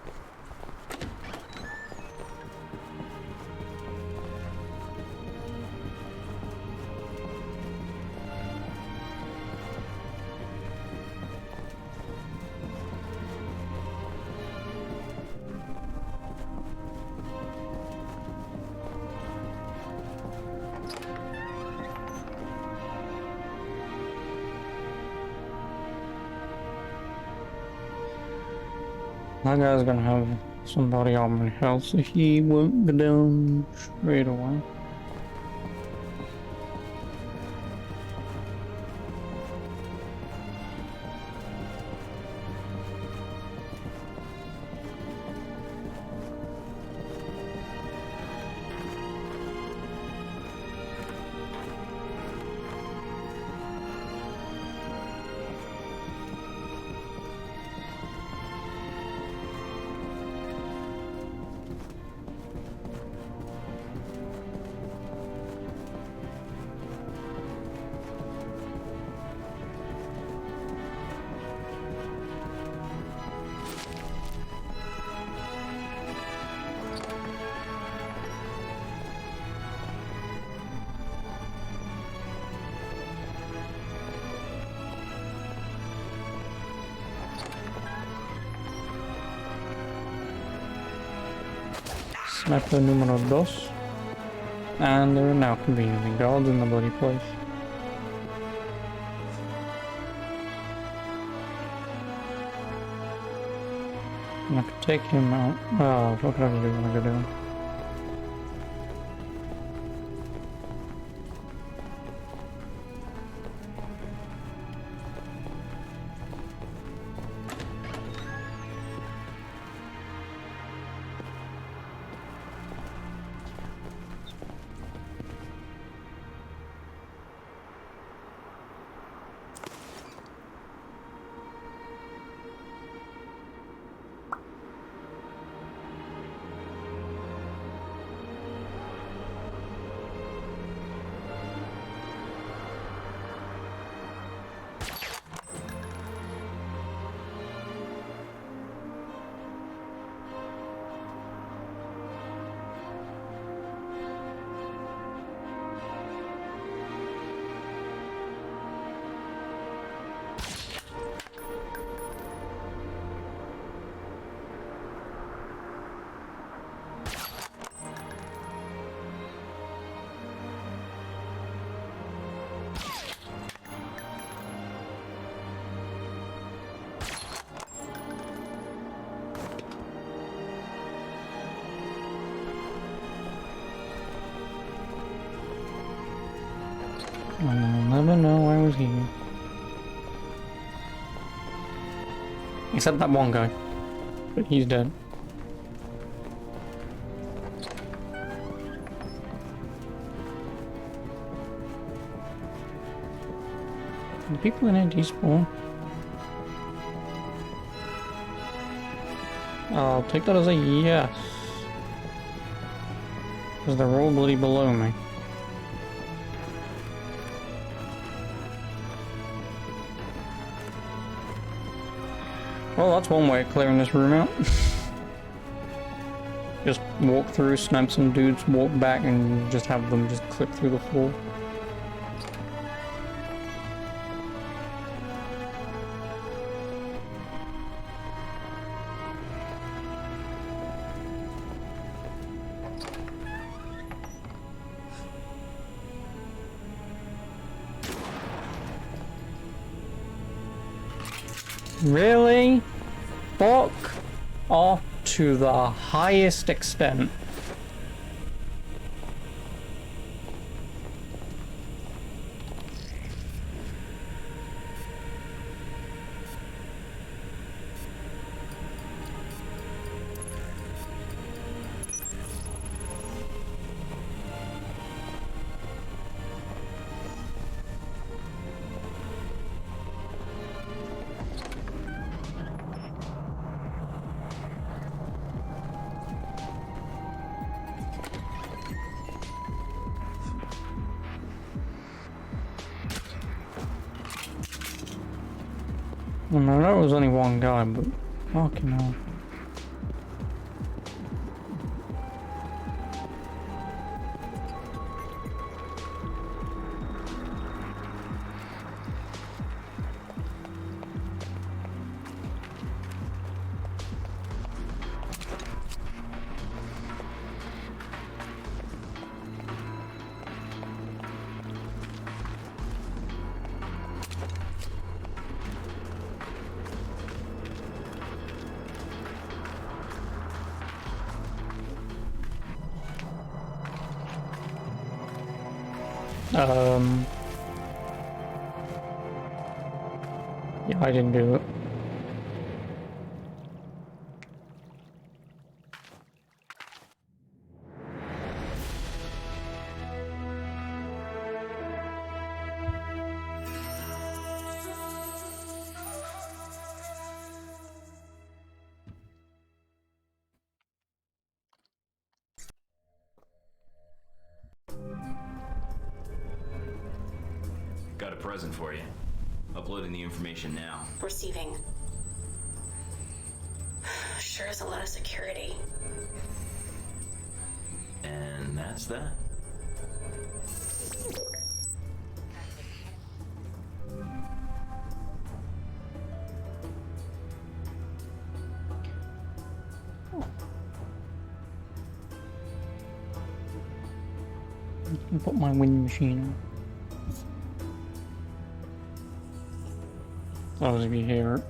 That guy's gonna have somebody on my health, so he won't go down straight away. Sniper numero 2. And there are now conveniently guards in the bloody place. And I could take him out. Oh, what could I do when I go down? And never know I was here. Except that one guy. But he's dead. The people in it despawn. I'll take that as a yes. Because they're all bloody below me. Well, that's one way of clearing this room out. Just walk through, snipe some dudes, walk back, and just have them just clip through the floor. Really? Fuck off to the highest extent. Well, no, that was only one guy, but fucking hell. Yeah, I didn't do it. Got a present for you. Uploading the information now. Receiving. Sure is a lot of security. And that's that. I can put my wind machine on. Those of you here.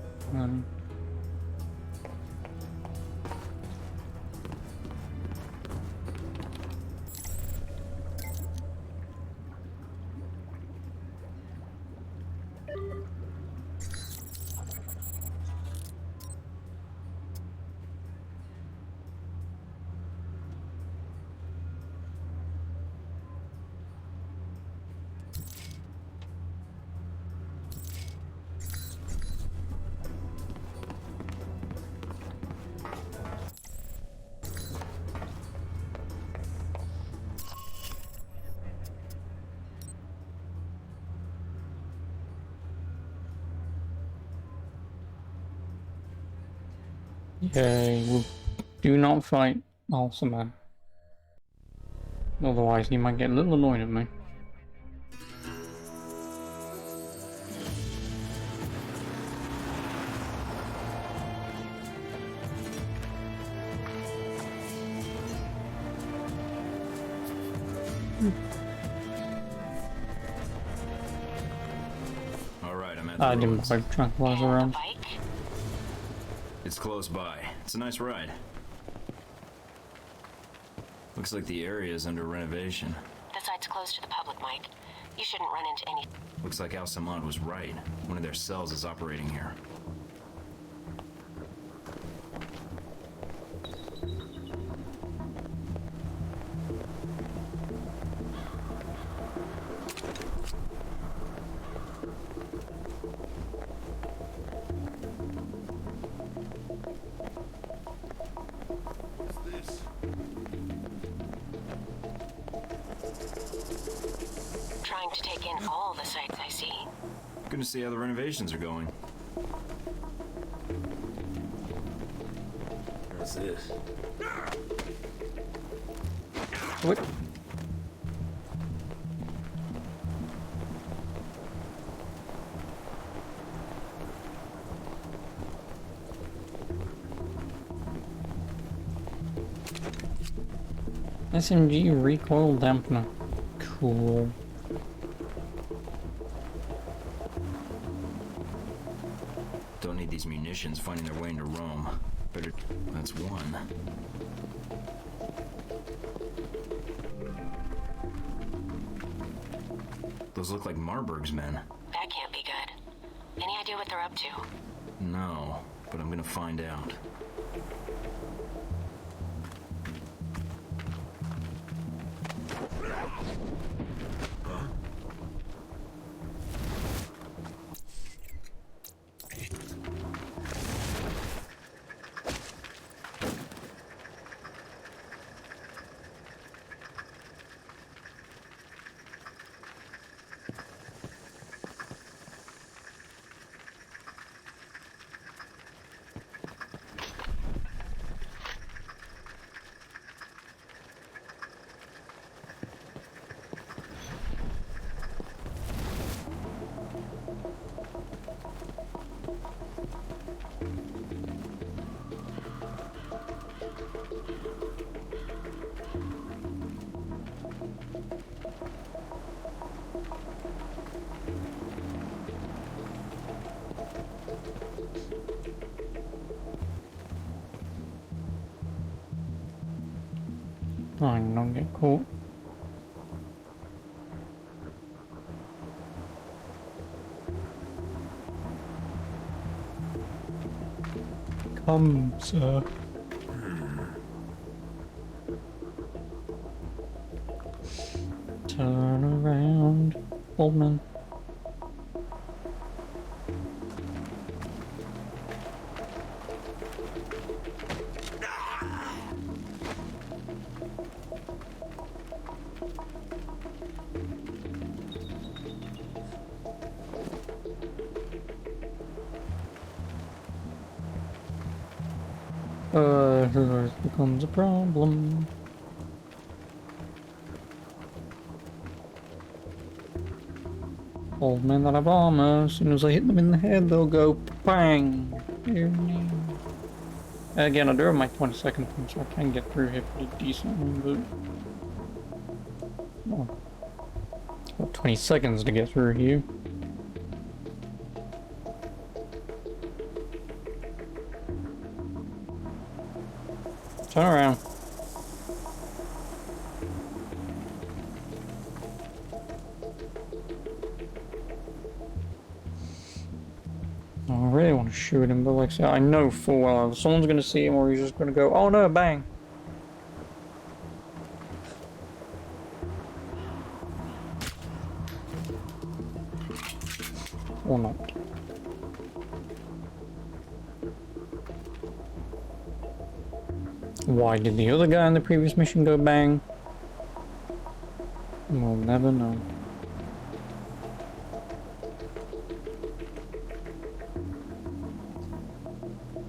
Okay, do not fight Awesome Man. Otherwise he might get a little annoyed at me. Alright, I'm at the I didn't roads. quite tranquilize around. It's close by. It's a nice ride. Looks like the area is under renovation. The site's closed to the public, Mike. You shouldn't run into any... Looks like Alcemont was right. One of their cells is operating here. Trying to take in all the sights I see. Good to see how the renovations are going. What's this? What? SMG recoil dampener. Cool. Don't need these munitions finding their way into Rome. Better... That's one. Those look like Marburg's men. That can't be good. Any idea what they're up to? No, but I'm gonna find out. I don't get caught. Come, sir. Turn around, old man. Here becomes a problem. Old men that have armor, as soon as I hit them in the head, they'll go bang. Again, I do have my 20-second thing, so I can get through here pretty decently, but... Oh. Got 20 seconds to get through here. Turn around. I really want to shoot him, but like I said, I know full well someone's gonna see him or he's just gonna go, oh no, bang. Or not. Why did the other guy in the previous mission go bang? We'll never know.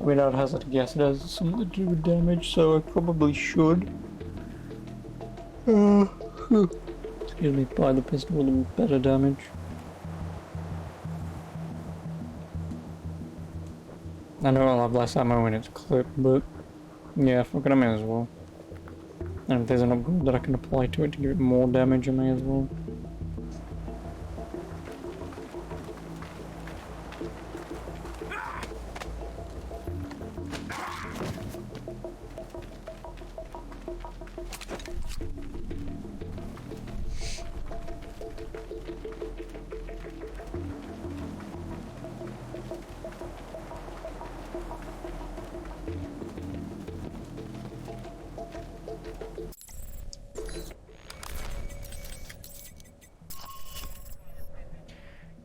I mean, I'd hazard a guess it has something to do with damage, so I probably should. Excuse me, buy the pistol with better damage. I know I'll have less ammo when it's clipped, but yeah, fuck it, I may as well. And if there's an upgrade that I can apply to it to give it more damage, I may as well.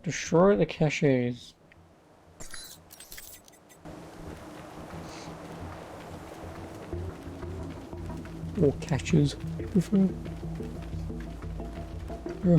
Destroy the caches. Or caches, I prefer. Yeah.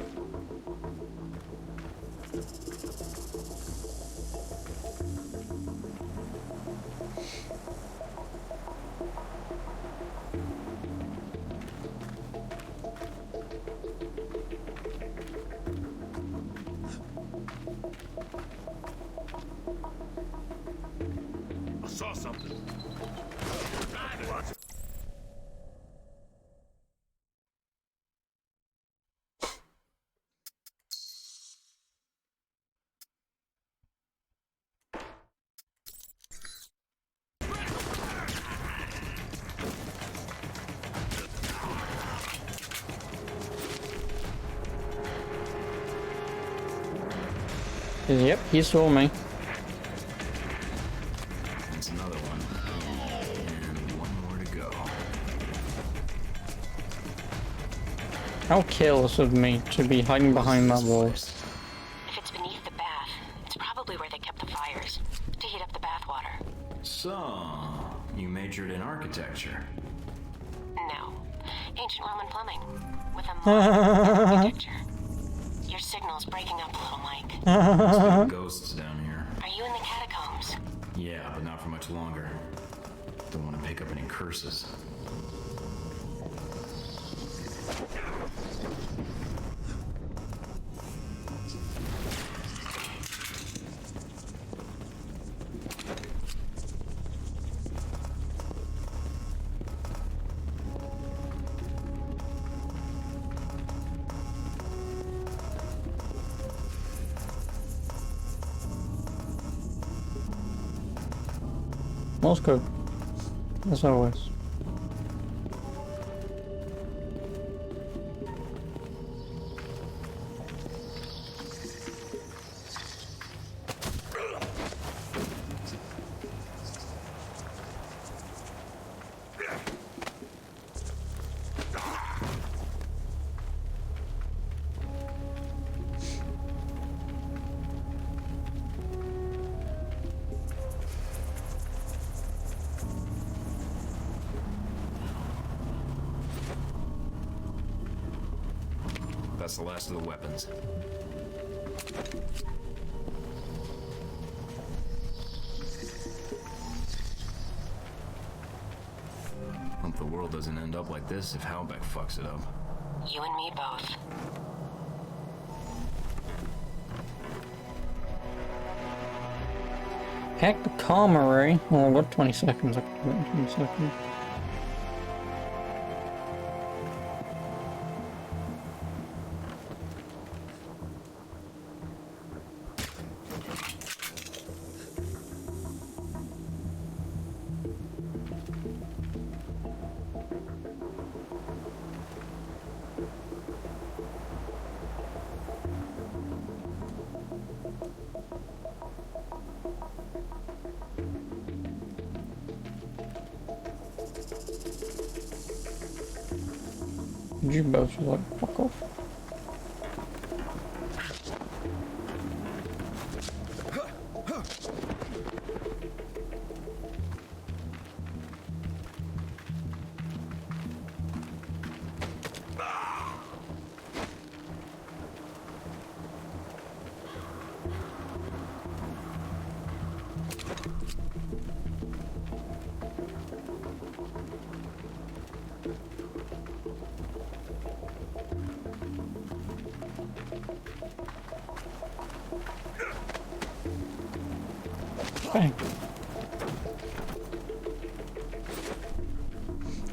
I saw something. Yep, he saw me. That's another one. And one more to go. How careless of me to be hiding behind that wall. If it's beneath the bath, it's probably where they kept the fires to heat up the bath water. So, you majored in architecture. No, ancient Roman plumbing with a modern architecture. Your signal's breaking up a little, Mike. There's ghosts down here. Are you in the catacombs? Yeah, but not for much longer. Don't want to pick up any curses. Morse code. As always. That's the last of the weapons. Hope the world doesn't end up like this if Halbeck fucks it up. You and me both. Hack the Calmery. Oh, I've got 20 seconds. I can do it in 20 seconds. You both are like, fuck off. Bang.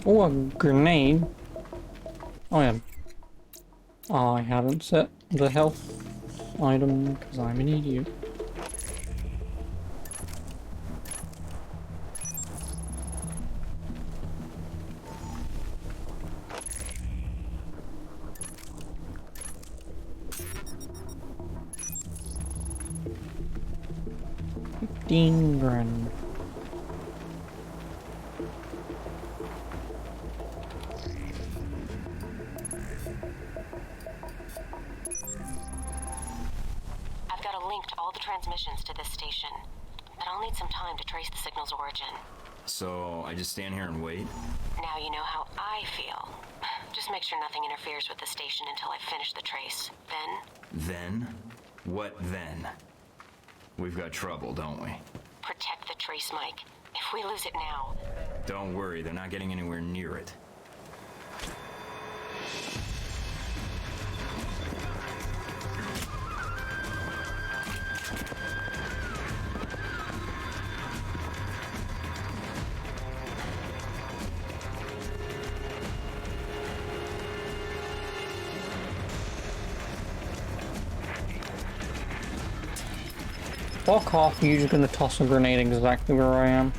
Oh, a grenade. Oh yeah. I haven't set the health item because I'm an idiot. $15,000. I've I've got a link to all the transmissions to this station, but I'll need some time to trace the signal's origin. So, I just stand here and wait? Now you know how I feel. Just make sure nothing interferes with the station until I finish the trace. Then? What then? We've got trouble, don't we? Protect the trace, Mike. If we lose it now... Don't worry, they're not getting anywhere near it. Fuck off, you're just gonna toss a grenade exactly where I am.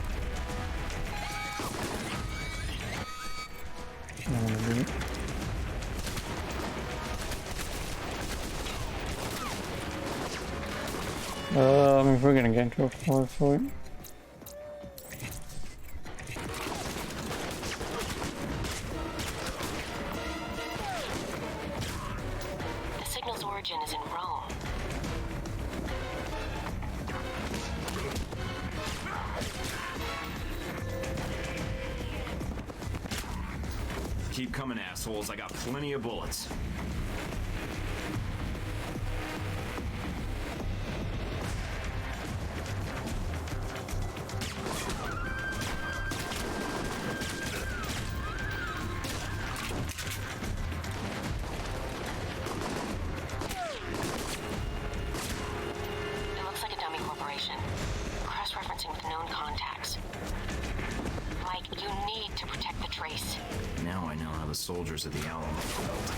If we're gonna get into a fight. The signal's origin is in Rome. Keep coming, assholes. I got plenty of bullets. It looks like a dummy corporation. Cross-referencing with known contacts. Mike, you need to protect the trace. Now I know how the soldiers of the Alamo felt.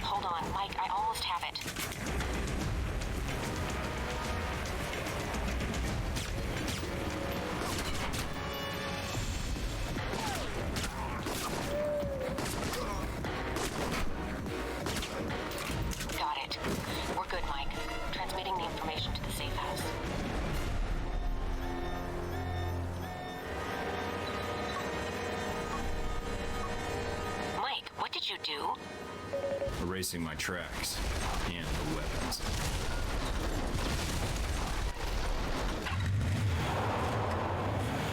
Hold on, Mike, I almost have it. Got it. We're good, Mike. Transmitting the information to the safe house. Mike, what did you do? Erasing my tracks. And the weapons.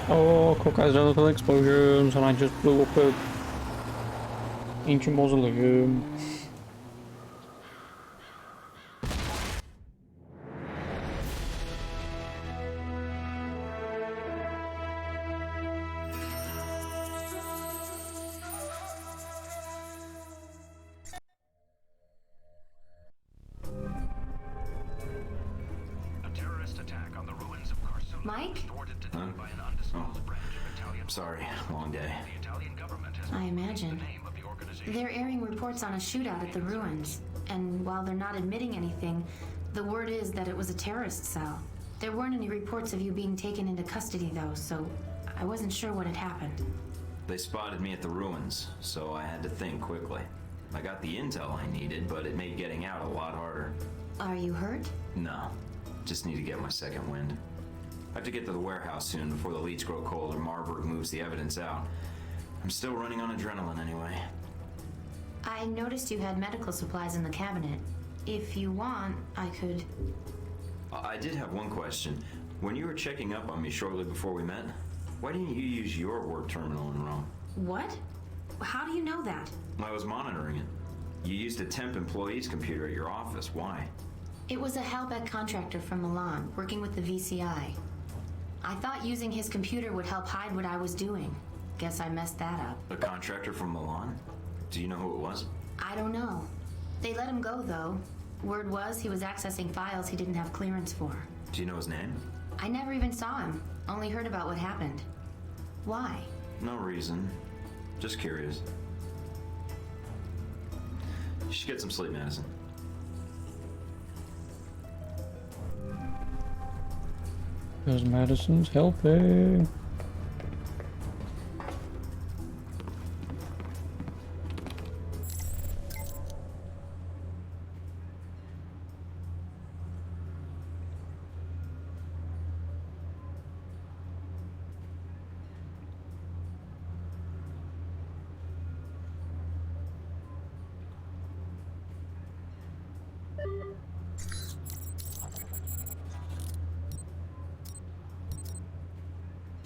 Oh, cool guys, little explosions, and I just blew up a ancient mausoleum. A terrorist attack on the ruins of Karsula Mike? was thwarted today by an undisclosed branch of Italian. Sorry, long day. The Italian government has I not released imagine. the name of the organization. They're airing reports on a shootout at the ruins, and while they're not admitting anything, the word is that it was a terrorist cell. There weren't any reports of you being taken into custody, though, so I wasn't sure what had happened. They spotted me at the ruins, so I had to think quickly. I got the intel I needed, but it made getting out a lot harder. Are you hurt? No, just need to get my second wind. I have to get to the warehouse soon before the leads grow cold or Marburg moves the evidence out. I'm still running on adrenaline anyway. I noticed you had medical supplies in the cabinet. If you want, I could... I did have one question. When you were checking up on me shortly before we met, why didn't you use your work terminal in Rome? What? How do you know that? I was monitoring it. You used a temp employee's computer at your office. Why? It was a Halbeck contractor from Milan, working with the VCI. I thought using his computer would help hide what I was doing. Guess I messed that up. A contractor from Milan? Do you know who it was? I don't know. They let him go, though. Word was he was accessing files he didn't have clearance for. Do you know his name? I never even saw him. Only heard about what happened. Why? No reason. Just curious. You should get some sleep medicine. Because medicine's helping.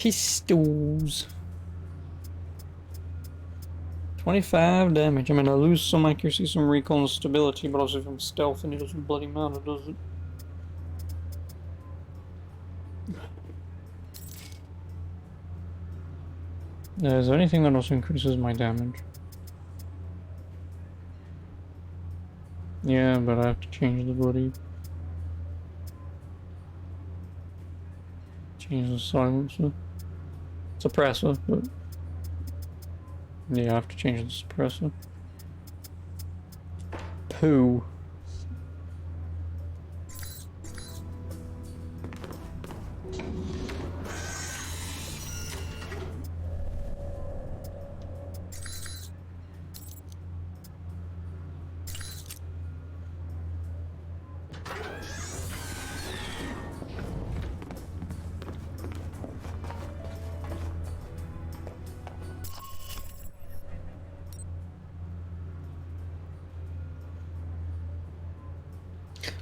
Pistols. 25 damage. I mean, I lose some accuracy, some recall, and stability, but also from stealth, and it doesn't bloody matter, does it? Is there anything that also increases my damage? Yeah, but I have to change the bloody... Change the silencer. Suppressor, but... Yeah, I have to change the suppressor. Poo.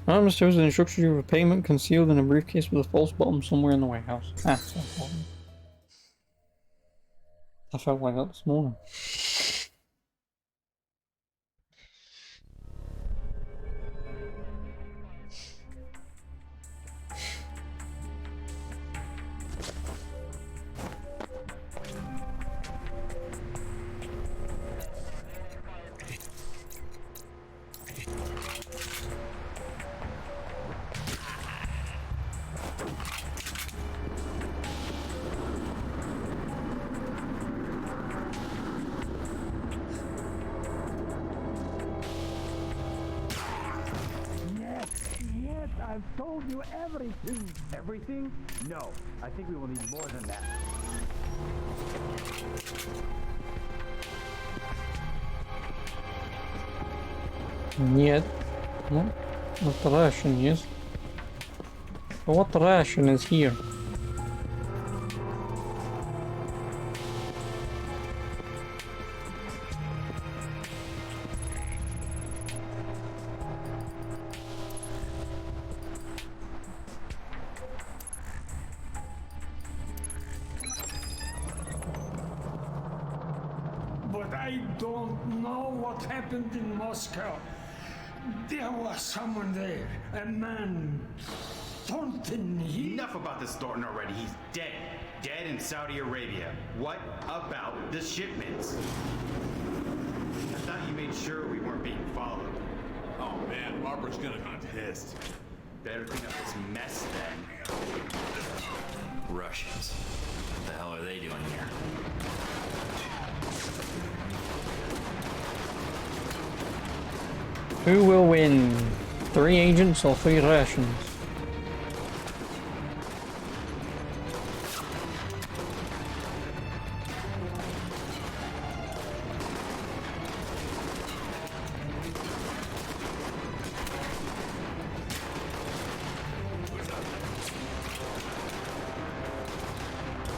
Anonymous shows the instructions of a payment concealed in a briefcase with a false bottom somewhere in the warehouse. Ah, so important. I felt like that this morning. I've told you everything. Everything? No. I think we will need more than that. Нет. Ну, what the ration is. What the ration is here? But I don't know what happened in Moscow. There was someone there, a man, Thornton. Enough about this Thornton already. He's dead. Dead in Saudi Arabia. What about the shipments? I thought you made sure we weren't being followed. Oh man, Barbara's gonna be pissed. Better clean up this mess then. Russians. What the hell are they doing here? Who will win? 3 agents or 3 rations?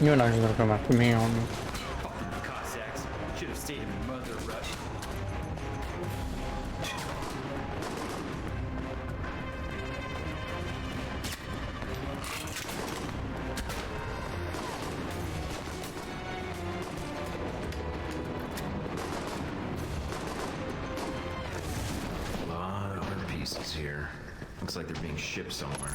You're not just gonna come after me, aren't you? Fucking Cossacks. Should have stayed in Mother Russia. A lot of art pieces here. Looks like they're being shipped somewhere.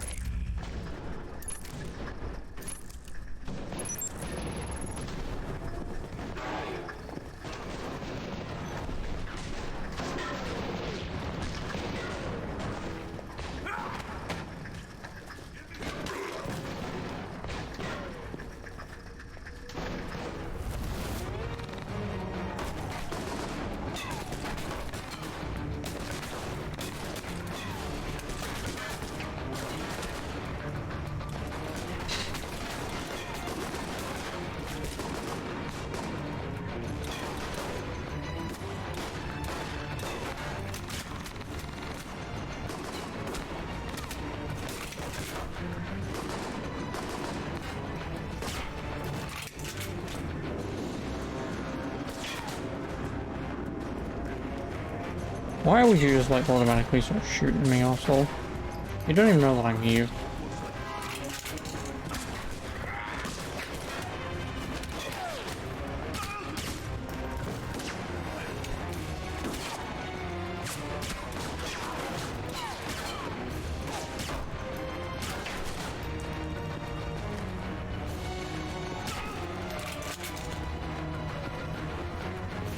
Why would you just like automatically start shooting me, asshole? You don't even know that I'm here.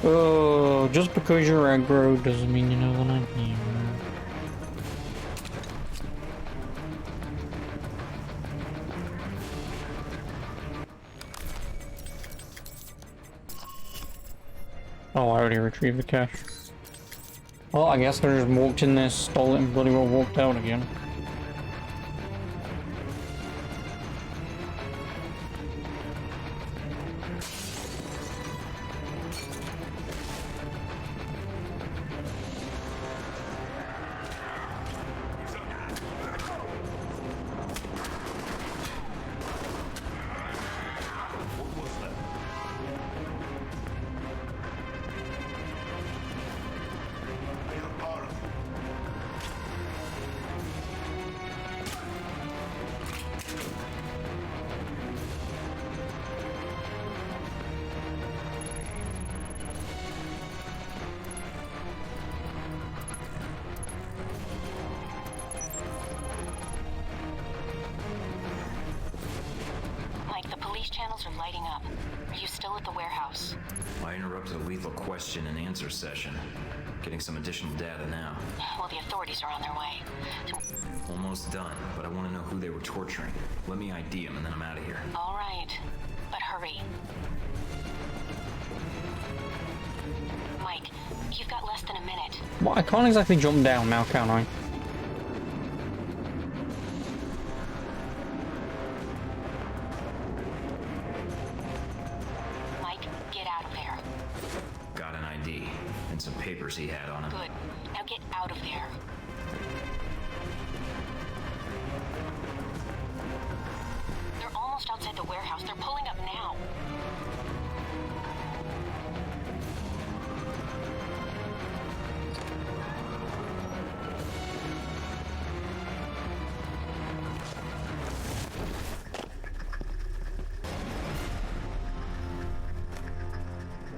Oh, just because you're aggro doesn't mean you know what I mean. Oh, I already retrieved the cash. Well, I guess I just walked in there, stole it, and bloody well walked out again. Mike, the police channels are lighting up. Are you still at the warehouse? I interrupted a lethal question and answer session. Getting some additional data now. Well, the authorities are on their way. Almost done, but I want to know who they were torturing. Let me ID them and then I'm out of here. All right, but hurry. Mike, you've got less than a minute. Well, I can't exactly jump down now, can I? Mike, get out of there. Got an ID and some papers he had on him. Good. Now get out of there. They're almost outside the warehouse. They're pulling up now.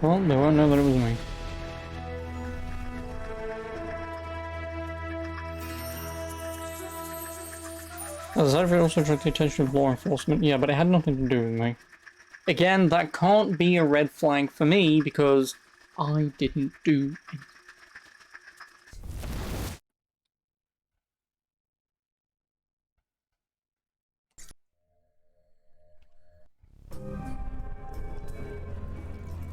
Well, they won't know that it was me. As I said, it also attracted the attention of law enforcement. Yeah, but it had nothing to do with me. Again, that can't be a red flag for me because I didn't do anything.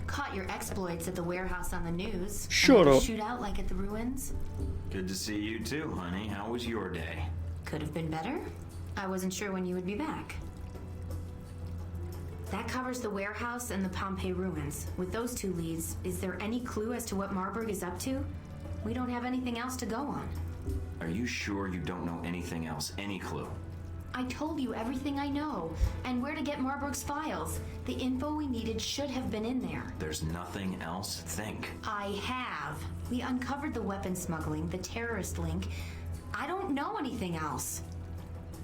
Caught your exploits at the warehouse on the news. Shut up. Shootout like at the ruins. Good to see you too, honey. How was your day? Could have been better. I wasn't sure when you would be back. That covers the warehouse and the Pompeii ruins. With those two leads, is there any clue as to what Marburg is up to? We don't have anything else to go on. Are you sure you don't know anything else? Any clue? I told you everything I know, and where to get Marburg's files. The info we needed should have been in there. There's nothing else? Think. I have. We uncovered the weapon smuggling, the terrorist link. I don't know anything else.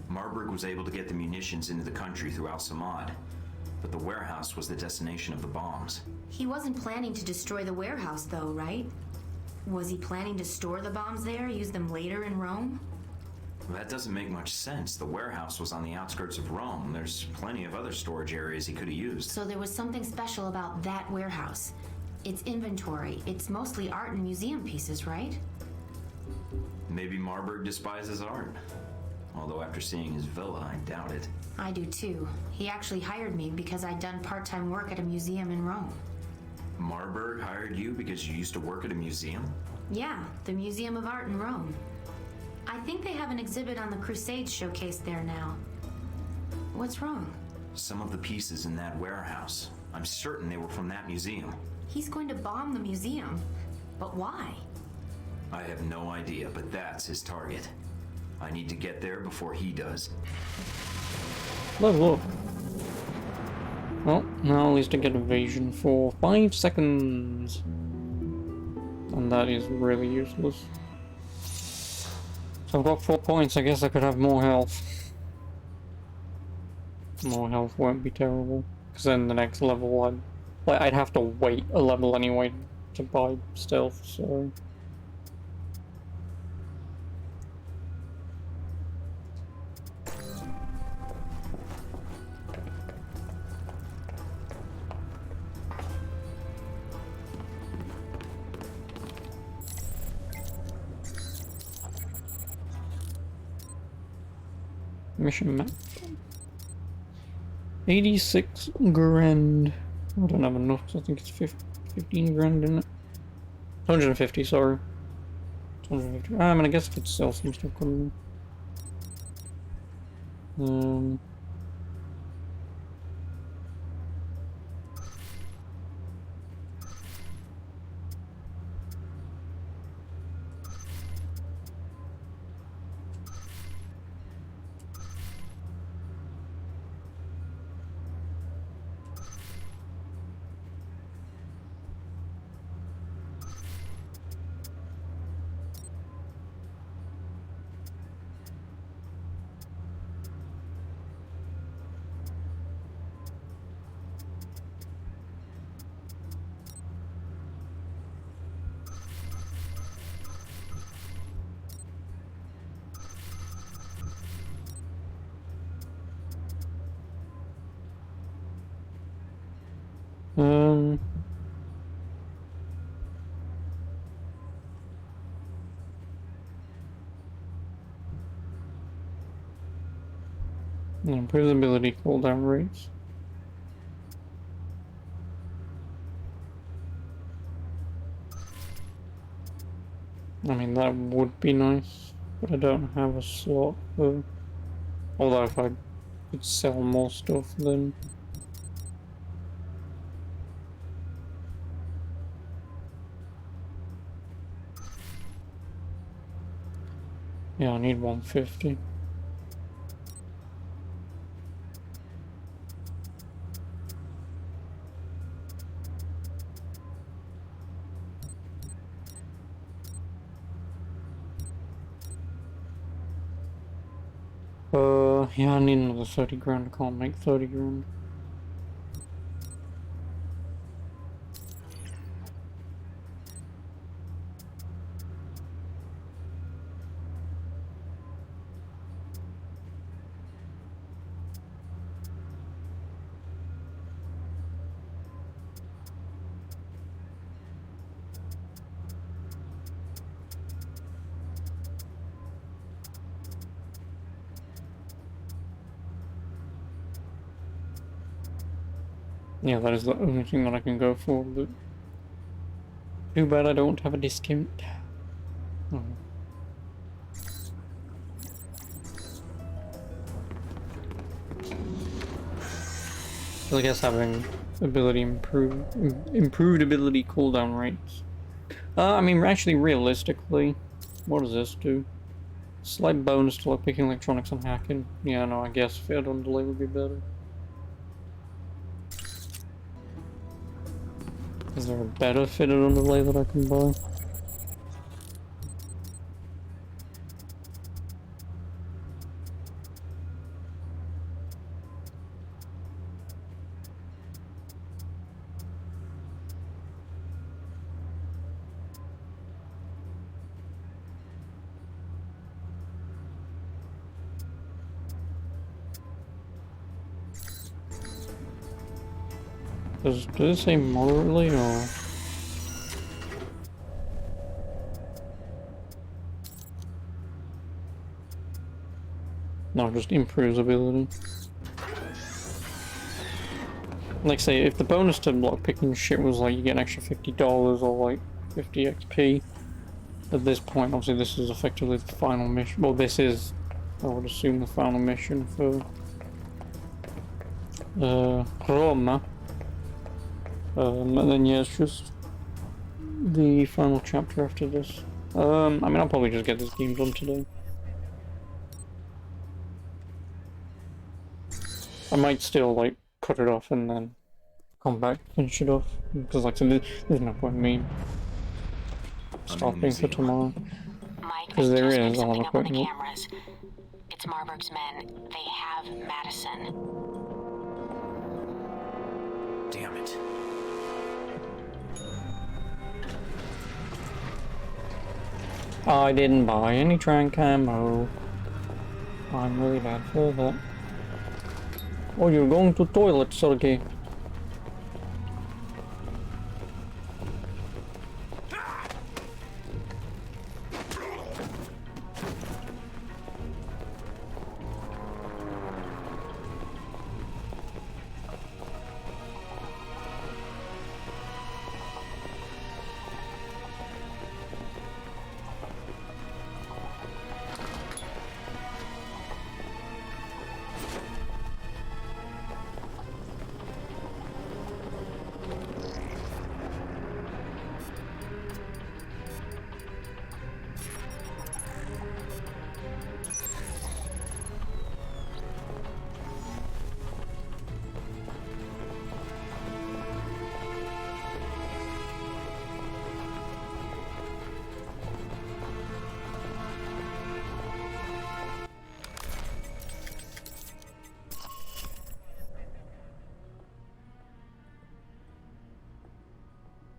Marburg was able to get the munitions into the country through Al-Samad, but the warehouse was the destination of the bombs. He wasn't planning to destroy the warehouse, though, right? Was he planning to store the bombs there, use them later in Rome? That doesn't make much sense. The warehouse was on the outskirts of Rome. There's plenty of other storage areas he could have used. So there was something special about that warehouse. Its inventory, it's mostly art and museum pieces, right? Maybe Marburg despises art. Although after seeing his villa, I doubt it. I do too. He actually hired me because I'd done part-time work at a museum in Rome. Marburg hired you because you used to work at a museum? Yeah, the Museum of Art in Rome. I think they have an exhibit on the Crusades showcased there now. What's wrong? Some of the pieces in that warehouse. I'm certain they were from that museum. He's going to bomb the museum. But why? I have no idea, but that's his target. I need to get there before he does. Level up. Well, now at least I get evasion for 5 seconds. And that is really useless. So I've got 4 points, I guess I could have more health. More health won't be terrible. Because then the next level I'd have to wait a level anyway to buy stealth, so... mission map. 86 grand. I don't have enough, so I think it's 15 grand in it. 150, sorry. 150. I mean, I guess I could sell some stuff coming in. Improve ability cooldown rates. I mean, that would be nice, but I don't have a slot for... Although if I could sell more stuff, then... Yeah, I need 150. Yeah, I need another 30 grand. I can't make 30 grand. Yeah, that is the only thing that I can go for, but too bad I don't have a discount. Oh. So I guess having ability improved ability cooldown rates. I mean, actually, realistically, what does this do? Slight bonus to lockpicking, electronics, and hacking. Yeah, no, I guess failed on delay would be better. Is there a better fitted underlay that I can buy? Does it say moderately or? No, just improves ability. Like say, if the bonus to lockpicking shit was like you get an extra $50 or like 50 XP, at this point obviously this is effectively the final mission. Well, this is, I would assume, the final mission for Roma. And then yeah, it's just the final chapter after this. I mean, I'll probably just get this game done today. I might still like cut it off and then come back and finish it off, because like so there's no point in me stopping for tomorrow. Because there is a lot of equipment. It's Marburg's men. They have Madison. Damn it. I didn't buy any trank ammo. I'm really bad for that. Oh, you're going to toilet, Sergey.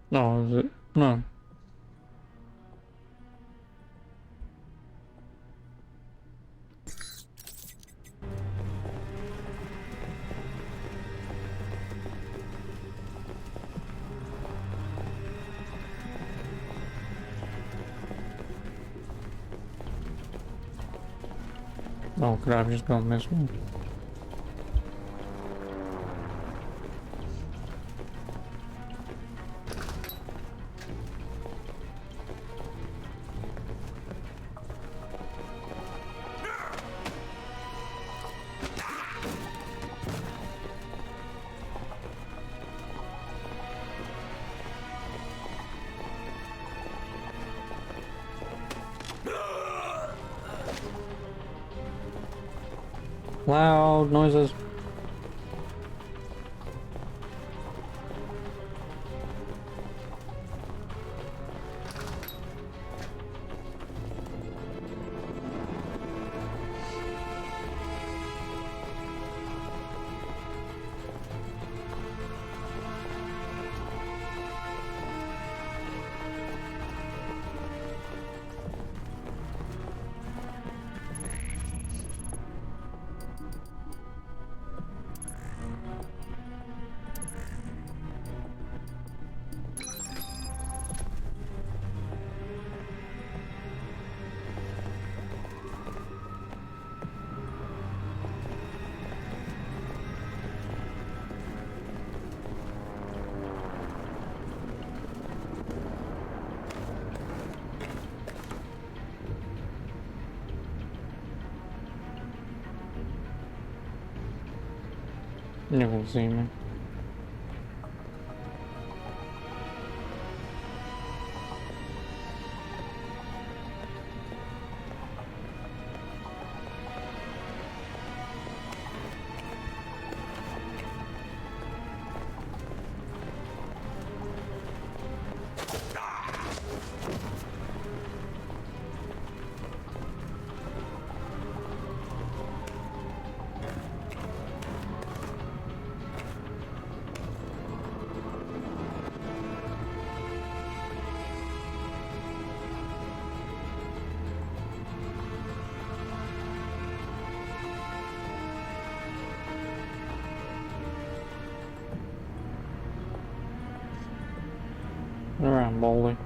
No, is it? No. Oh, could I have just gone this way? Loud noises. You can see me. Around Baldy.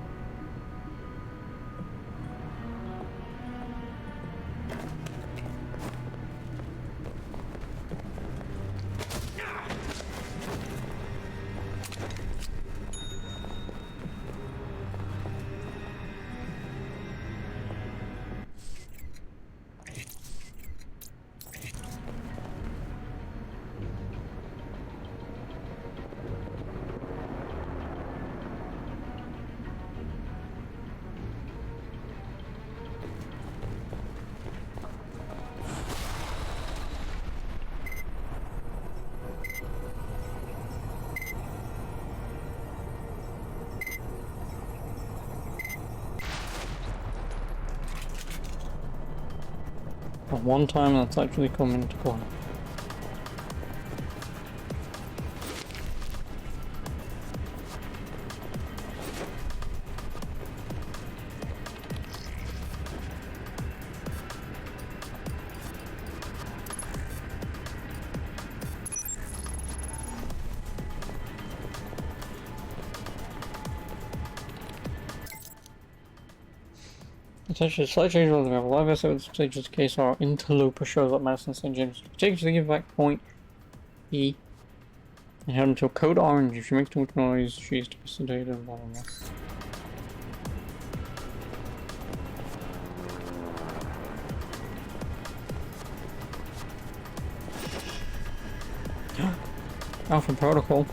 But one time that's actually come into play. Essentially, a slight change on the level. Live episodes, such as the case, our interloper shows up Madison St. James. Take to the give back point E and head until code orange. If she makes too much noise, she is to be sedated and blah blah blah. Alpha Protocol.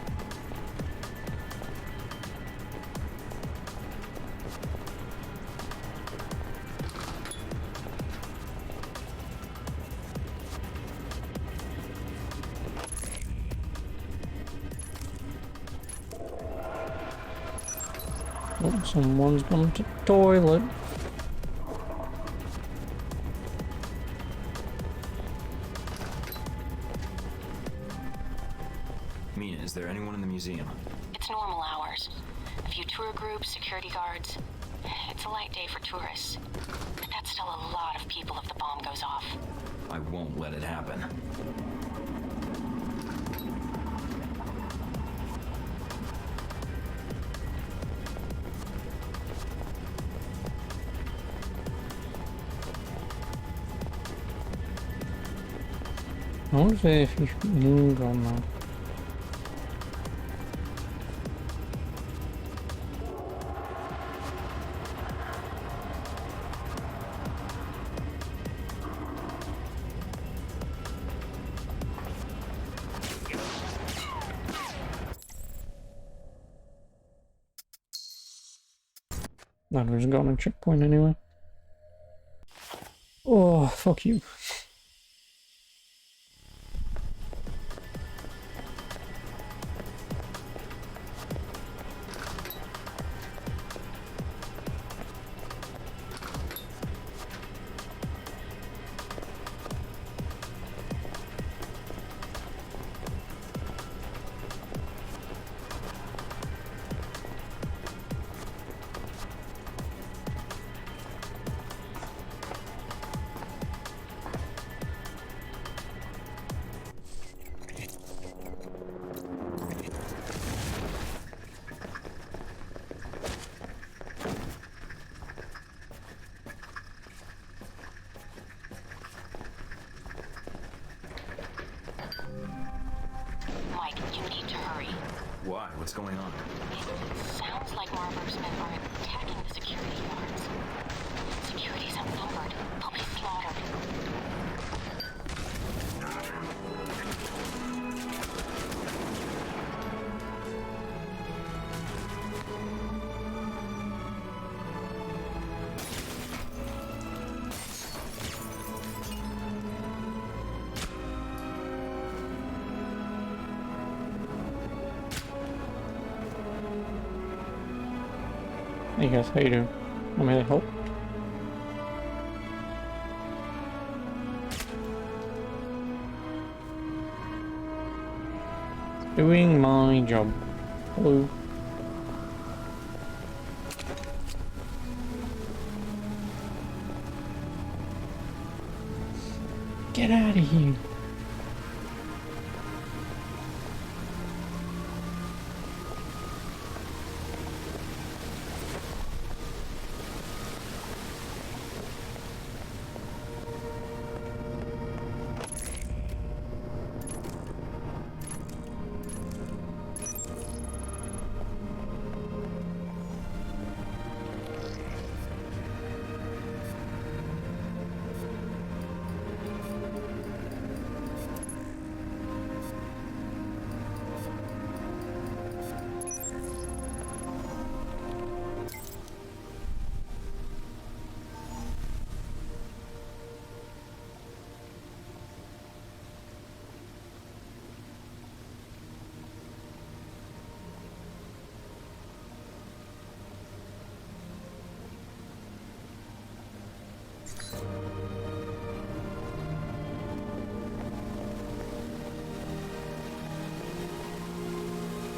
Oh, someone's gone to the toilet. Mina, Is there anyone in the museum? It's normal hours. A few tour groups, security guards. It's a light day for tourists. But that's still a lot of people if the bomb goes off. I won't let it happen. I wonder if you should move on now. That was gone a checkpoint anyway. Oh, fuck you. Why? What's going on? Sounds like Marburg's men are attacking the security guards. Security's outnumbered. They'll be slaughtered. Hey guys, how you doing? Want me to help? Doing my job. Hello. Get out of here.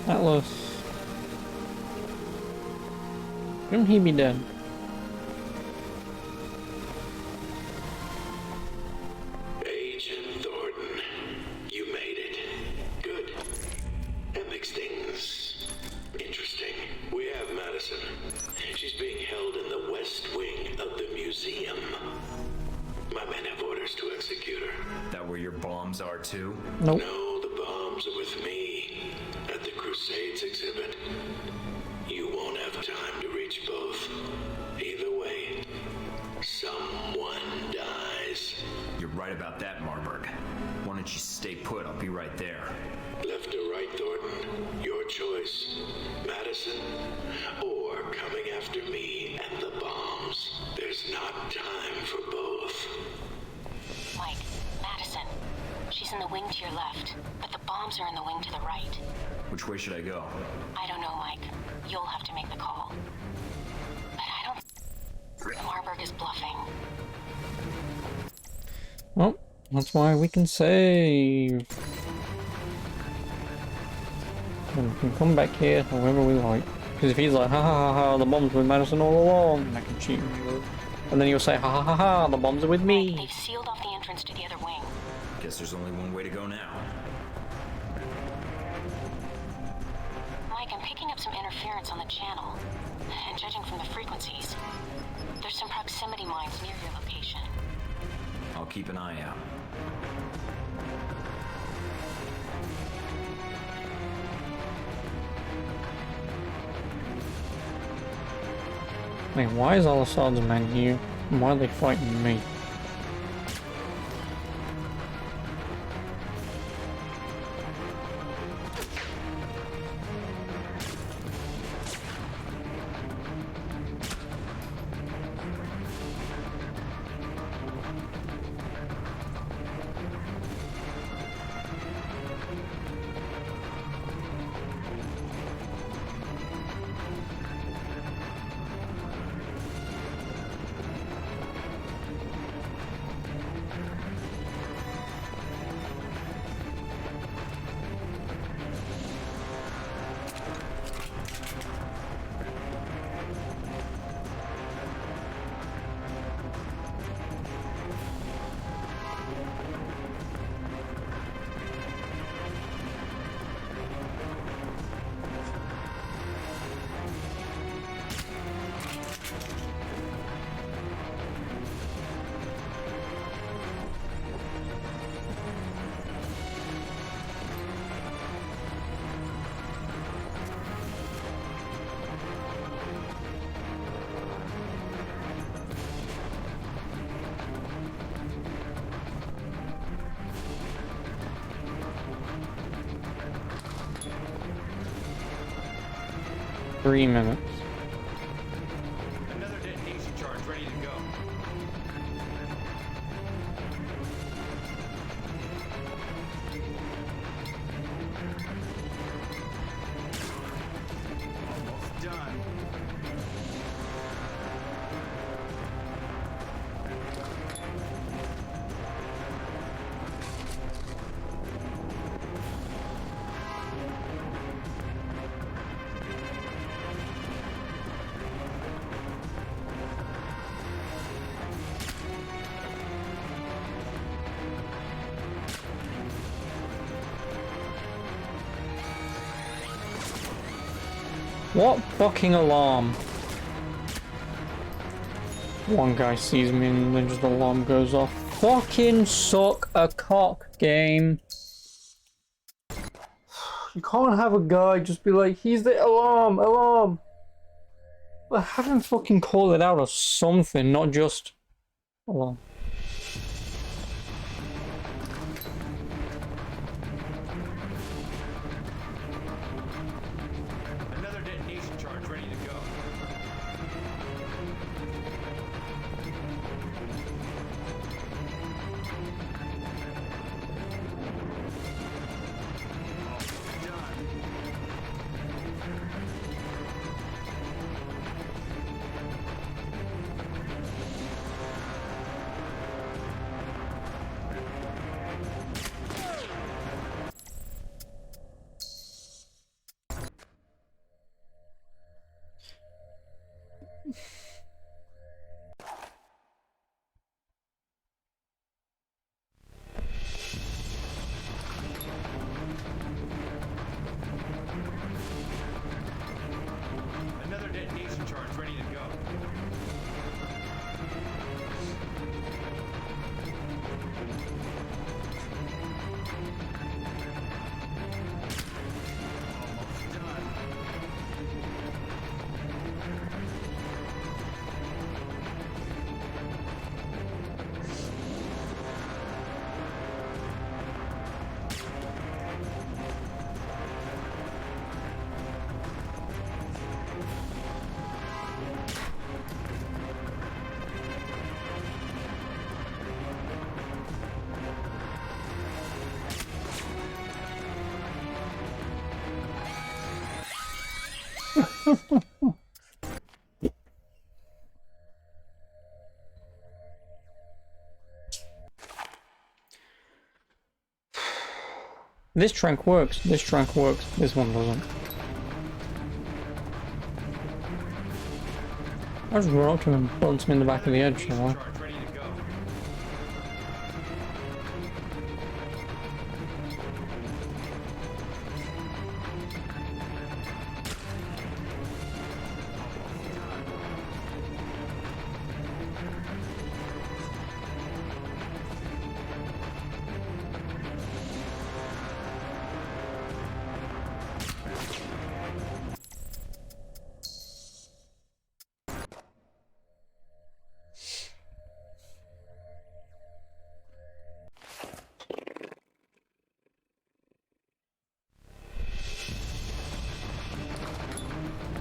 Atlas. Shouldn't he be dead? Agent Thornton, you made it. Good. That makes things interesting. We have Madison. She's being held in the west wing of the museum. My men have orders to execute her. That where your bombs are too? Nope. No, the bombs are with me at the Crusades exhibit. You won't have time to reach both. Either way, someone dies. You're right about that, Marburg. Why don't you stay put? I'll be right there. Left or right, Thornton? Your choice. Madison, or coming after me and the bombs. There's not time for both. Mike, Madison. She's in the wing to your left, but the bombs are in the wing to the right. Which way should I go? I don't know, Mike. You'll have to make the call. But I don't... Marburg is bluffing. Well, that's why we can save. And we can come back here however we like. Because if he's like, ha ha ha ha, the bombs were with Madison all along, and I can shoot you. And then he'll say, ha ha ha ha, the bombs are with me. They've sealed off the entrance to the other wing. Guess there's only one way to go now. Mike, I'm picking up some interference on the channel. And judging from the frequencies, there's some proximity mines near your location. I'll keep an eye out. Wait, why is Al-Assad's men here? And why are they fighting me? Three minutes. Another detonation charge ready to go. Almost done. What fucking alarm? One guy sees me and then just the alarm goes off. Fucking suck a cock, game. You can't have a guy just be like, he's the alarm, alarm. But have him fucking call it out or something, not just alarm. Another detonation charge ready to go. Almost done. Another detonation charge ready to go. Almost done. This trank works. This trank works. This one doesn't. I just run up to him and bounce him in the back of the head, shall I?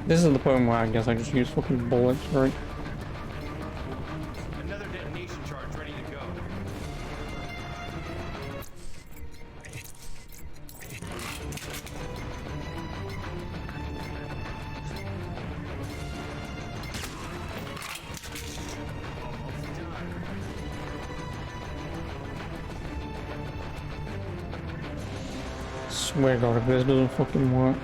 This is the point where I guess I just use fucking bullets, right? Another detonation charge ready to go. Swear to God, if this doesn't fucking work.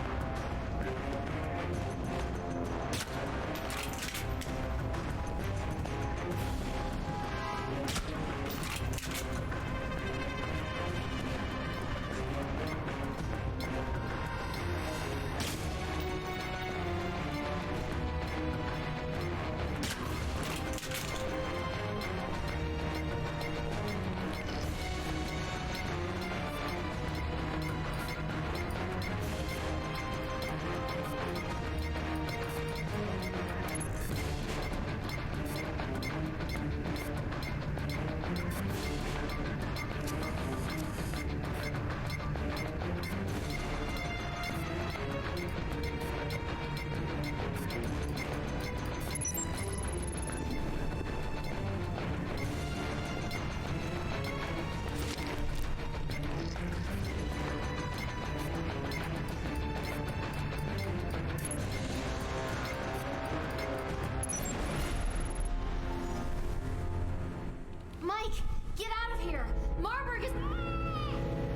Mike, get out of here! Marburg is...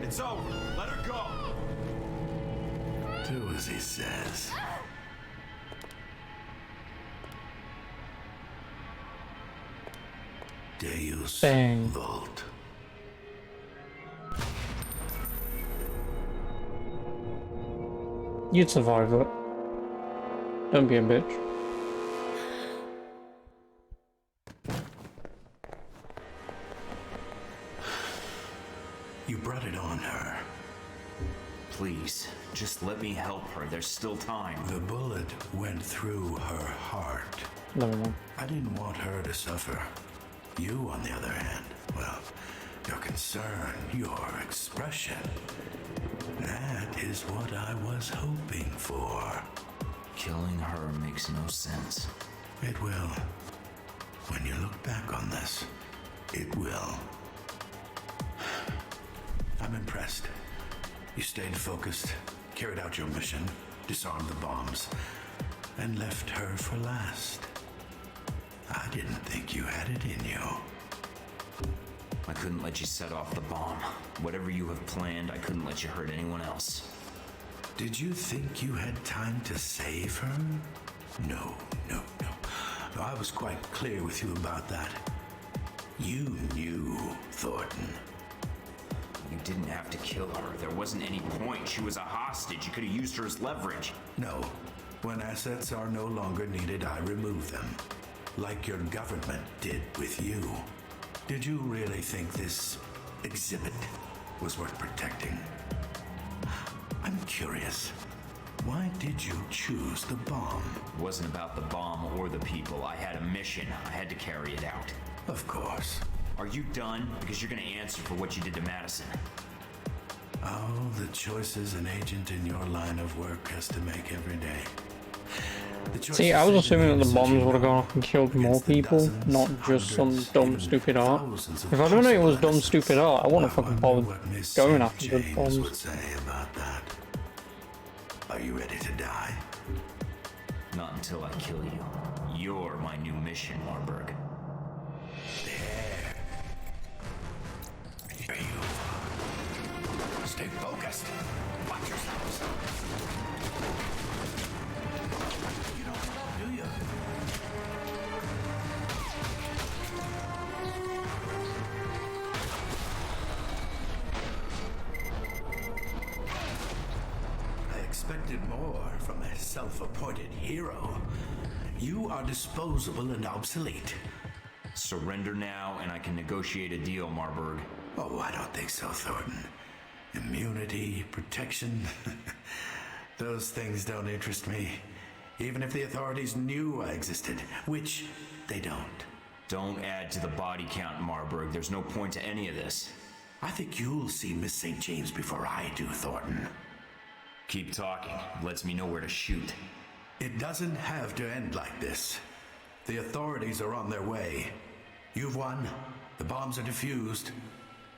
It's over. Let her go. Do as he says. Deus Bang. Vult. You'd survive it. Don't be a bitch. You brought it on her. Please, just let me help her. There's still time. The bullet went through her heart. Never mind. I didn't want her to suffer. You, on the other hand, well, your concern, your expression, that is what I was hoping for. Killing her makes no sense. It will. When you look back on this, it will. I'm impressed. You stayed focused, carried out your mission, disarmed the bombs, and left her for last. I didn't think you had it in you. I couldn't let you set off the bomb. Whatever you have planned, I couldn't let you hurt anyone else. Did you think you had time to save her? No. I was quite clear with you about that. You knew, Thornton. You didn't have to kill her. There wasn't any point. She was a hostage. You could have used her as leverage. No. When assets are no longer needed, I remove them. Like your government did with you. Did you really think this exhibit was worth protecting? I'm curious. Why did you choose the bomb? It wasn't about the bomb or the people. I had a mission. I had to carry it out. Of course. Are you done? Because you're going to answer for what you did to Madison. Oh, the choices an agent in your line of work has to make every day. See, I was assuming that the bombs would have gone off and killed more people, not just some dumb, stupid art. If I don't know it was dumb, stupid art, I wouldn't have fucking bothered going after the bombs. Would say about that. Are you ready to die? Not until I kill you. You're my new mission, Marburg. Stay focused. Watch yourselves. You don't give up, do you? I expected more from a self-appointed hero. You are disposable and obsolete. Surrender now, and I can negotiate a deal, Marburg. Oh, I don't think so, Thornton. Immunity, protection, those things don't interest me. Even if the authorities knew I existed, which they don't. Don't add to the body count, Marburg. There's no point to any of this. I think you'll see Miss St. James before I do, Thornton. Keep talking. Lets me know where to shoot. It doesn't have to end like this. The authorities are on their way. You've won. The bombs are defused.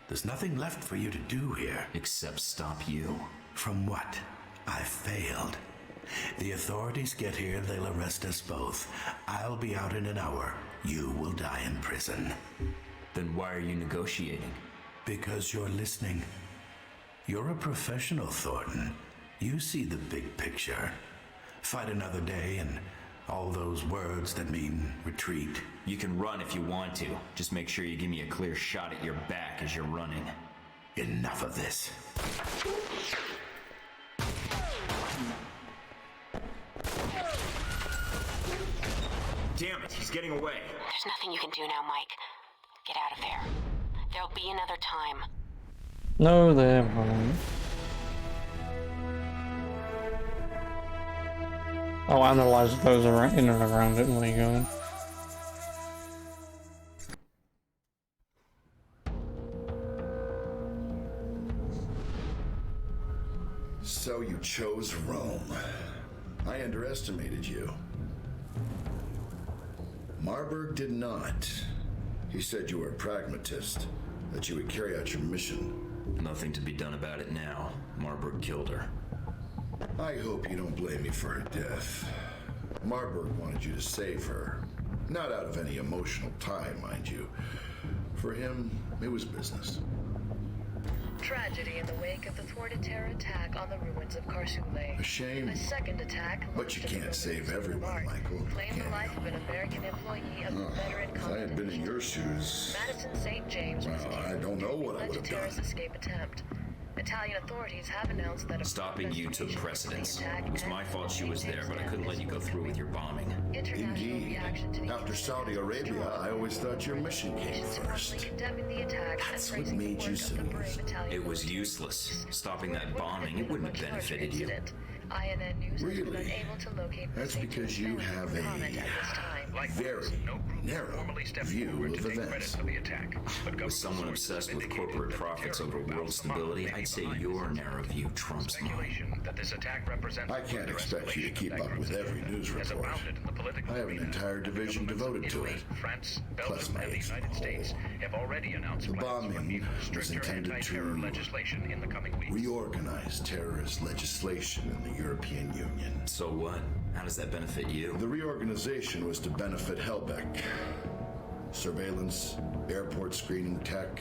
There's nothing left for you to do here. Except stop you. From what? I failed. The authorities get here, they'll arrest us both. I'll be out in an hour. You will die in prison. Then why are you negotiating? Because you're listening. You're a professional, Thornton. You see the big picture. Fight another day and all those words that mean retreat. You can run if you want to. Just make sure you give me a clear shot at your back as you're running. Enough of this. Damn it, he's getting away. There's nothing you can do now, Mike. Get out of there. There'll be another time. No, there won't. I'll analyze those around, in and around it legally. So you chose Rome. I underestimated you. Marburg did not. He said you were a pragmatist, that you would carry out your mission. Nothing to be done about it now. Marburg killed her. I hope you don't blame me for her death. Marburg wanted you to save her. Not out of any emotional tie, mind you. For him, it was business. Tragedy in the wake of the thwarted terror attack on the ruins of Karsule. A shame. A second attack. But you can't save everyone, Michael. Claimed the life of an American employee of the veteran If I had been in your shoes, Madison St. James was I don't know what I would have done. terrorist escape attempt. Italian authorities have announced that Stopping you took precedence. It was my fault she was there, but I couldn't let you go through with your bombing. Indeed. After Saudi Arabia, I always thought your mission came first. That's what made you so useful. It was useless. Stopping that bombing, it wouldn't have benefited you. INN News has been Really? unable to locate That's because you have a very narrow view of events. With someone obsessed with corporate profits over world stability, I'd say your narrow view trumps mine. I can't expect you to keep up with every news report. I have an entire division devoted to it. Plus my aides from home. The bombing was intended to reorganize terrorist legislation in the European Union. So what? How does that benefit you? The reorganization was to benefit Helbeck. Surveillance, airport screening tech,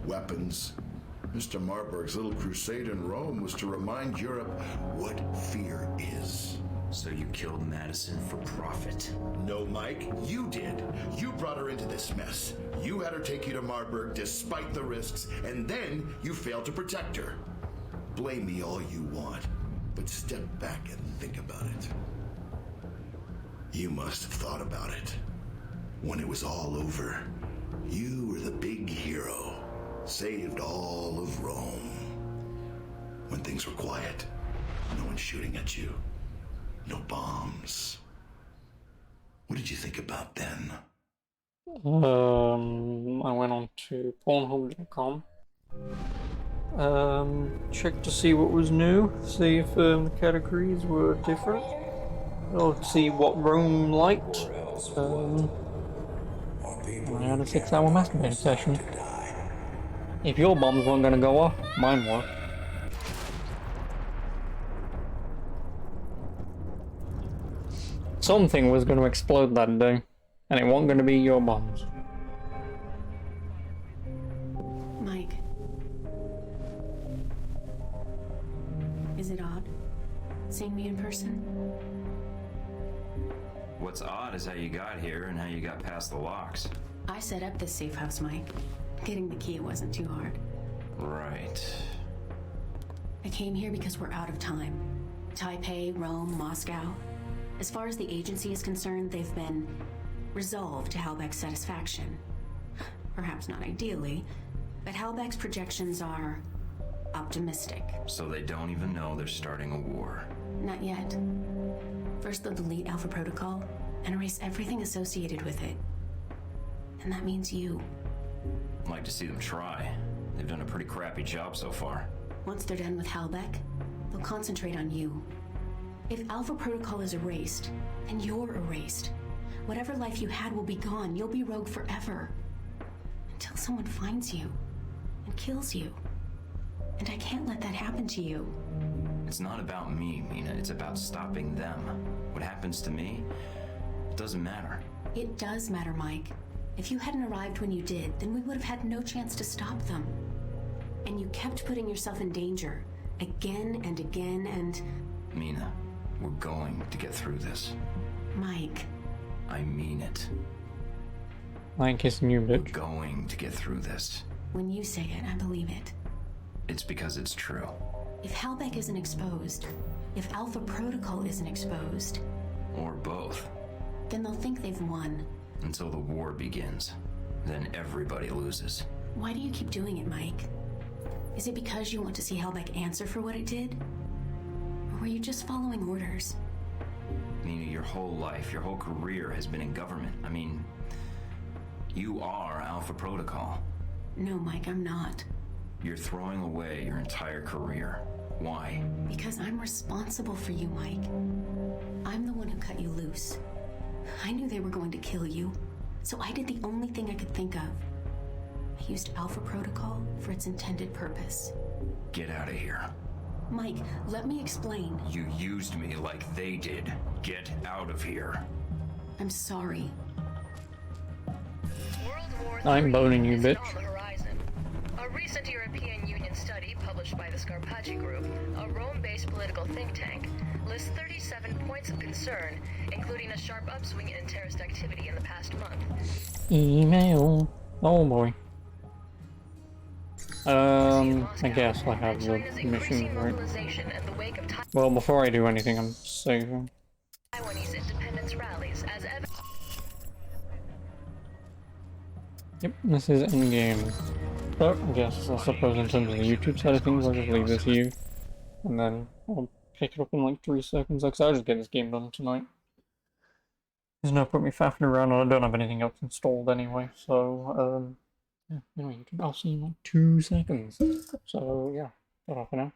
weapons. Mr. Marburg's little crusade in Rome was to remind Europe what fear is. So you killed Madison for profit? No, Mike, you did. You brought her into this mess. You had her take you to Marburg despite the risks, and then you failed to protect her. Blame me all you want, but step back and think about it. You must have thought about it. When it was all over, you were the big hero, saved all of Rome. When things were quiet, no one shooting at you, no bombs. What did you think about then? I went on to Pornhub.com. Checked to see what was new, see if the categories were different, or see what Rome liked. I had a 6-hour masturbating session. If your bombs weren't gonna go off, mine were. Something was gonna explode that day, and it wasn't gonna be your bombs. Mike. seeing me in person? What's odd is how you got here and how you got past the locks. I set up this safe house, Mike. Getting the key wasn't too hard. Right. I came here because we're out of time. Taipei, Rome, Moscow. As far as the agency is concerned, they've been resolved to Halbeck's satisfaction. Perhaps not ideally, but Halbeck's projections are optimistic. So they don't even know they're starting a war. Not yet. First they'll delete Alpha Protocol and erase everything associated with it. And that means you. I'd like to see them try. They've done a pretty crappy job so far. Once they're done with Halbeck, they'll concentrate on you. If Alpha Protocol is erased, then you're erased. Whatever life you had will be gone. You'll be rogue forever. Until someone finds you and kills you. And I can't let that happen to you. It's not about me, Mina. It's about stopping them. What happens to me, it doesn't matter. It does matter, Mike. If you hadn't arrived when you did, then we would have had no chance to stop them. And you kept putting yourself in danger. Again and again and... Mina, we're going to get through this. Mike. I mean it. I ain't kissing you, bitch. We're going to get through this. When you say it, I believe it. It's because it's true. If Halbeck isn't exposed, if Alpha Protocol isn't exposed... Or both. Then they'll think they've won. Until the war begins. Then everybody loses. Why do you keep doing it, Mike? Is it because you want to see Halbeck answer for what it did? Or were you just following orders? Mina, your whole life, your whole career has been in government. I mean, you are Alpha Protocol. No, Mike, I'm not. You're throwing away your entire career. Why? Because I'm responsible for you, Mike. I'm the one who cut you loose. I knew they were going to kill you, so I did the only thing I could think of. I used Alpha Protocol for its intended purpose. Get out of here. Mike, let me explain. You used me like they did. Get out of here. I'm sorry. I'm boning you, bitch. A recent European Union study published by the Scarpacci Group, a Rome-based political think tank, lists 37 points of concern, including a sharp upswing in terrorist activity in the past month. Email. Oh boy. I guess I have the mission, right? Well, before I do anything, I'm saving. Taiwanese independence rallies as Yep, this is endgame. But I guess, I suppose in terms of the YouTube side of things, I'll just leave this to you. And then I'll pick it up in like 3 seconds. Like, so I'll just get this game done tonight. There's no point me faffing around, and I don't have anything else installed anyway. So, yeah, anyway, I'll see you in like 2 seconds. So, yeah, that's all for now.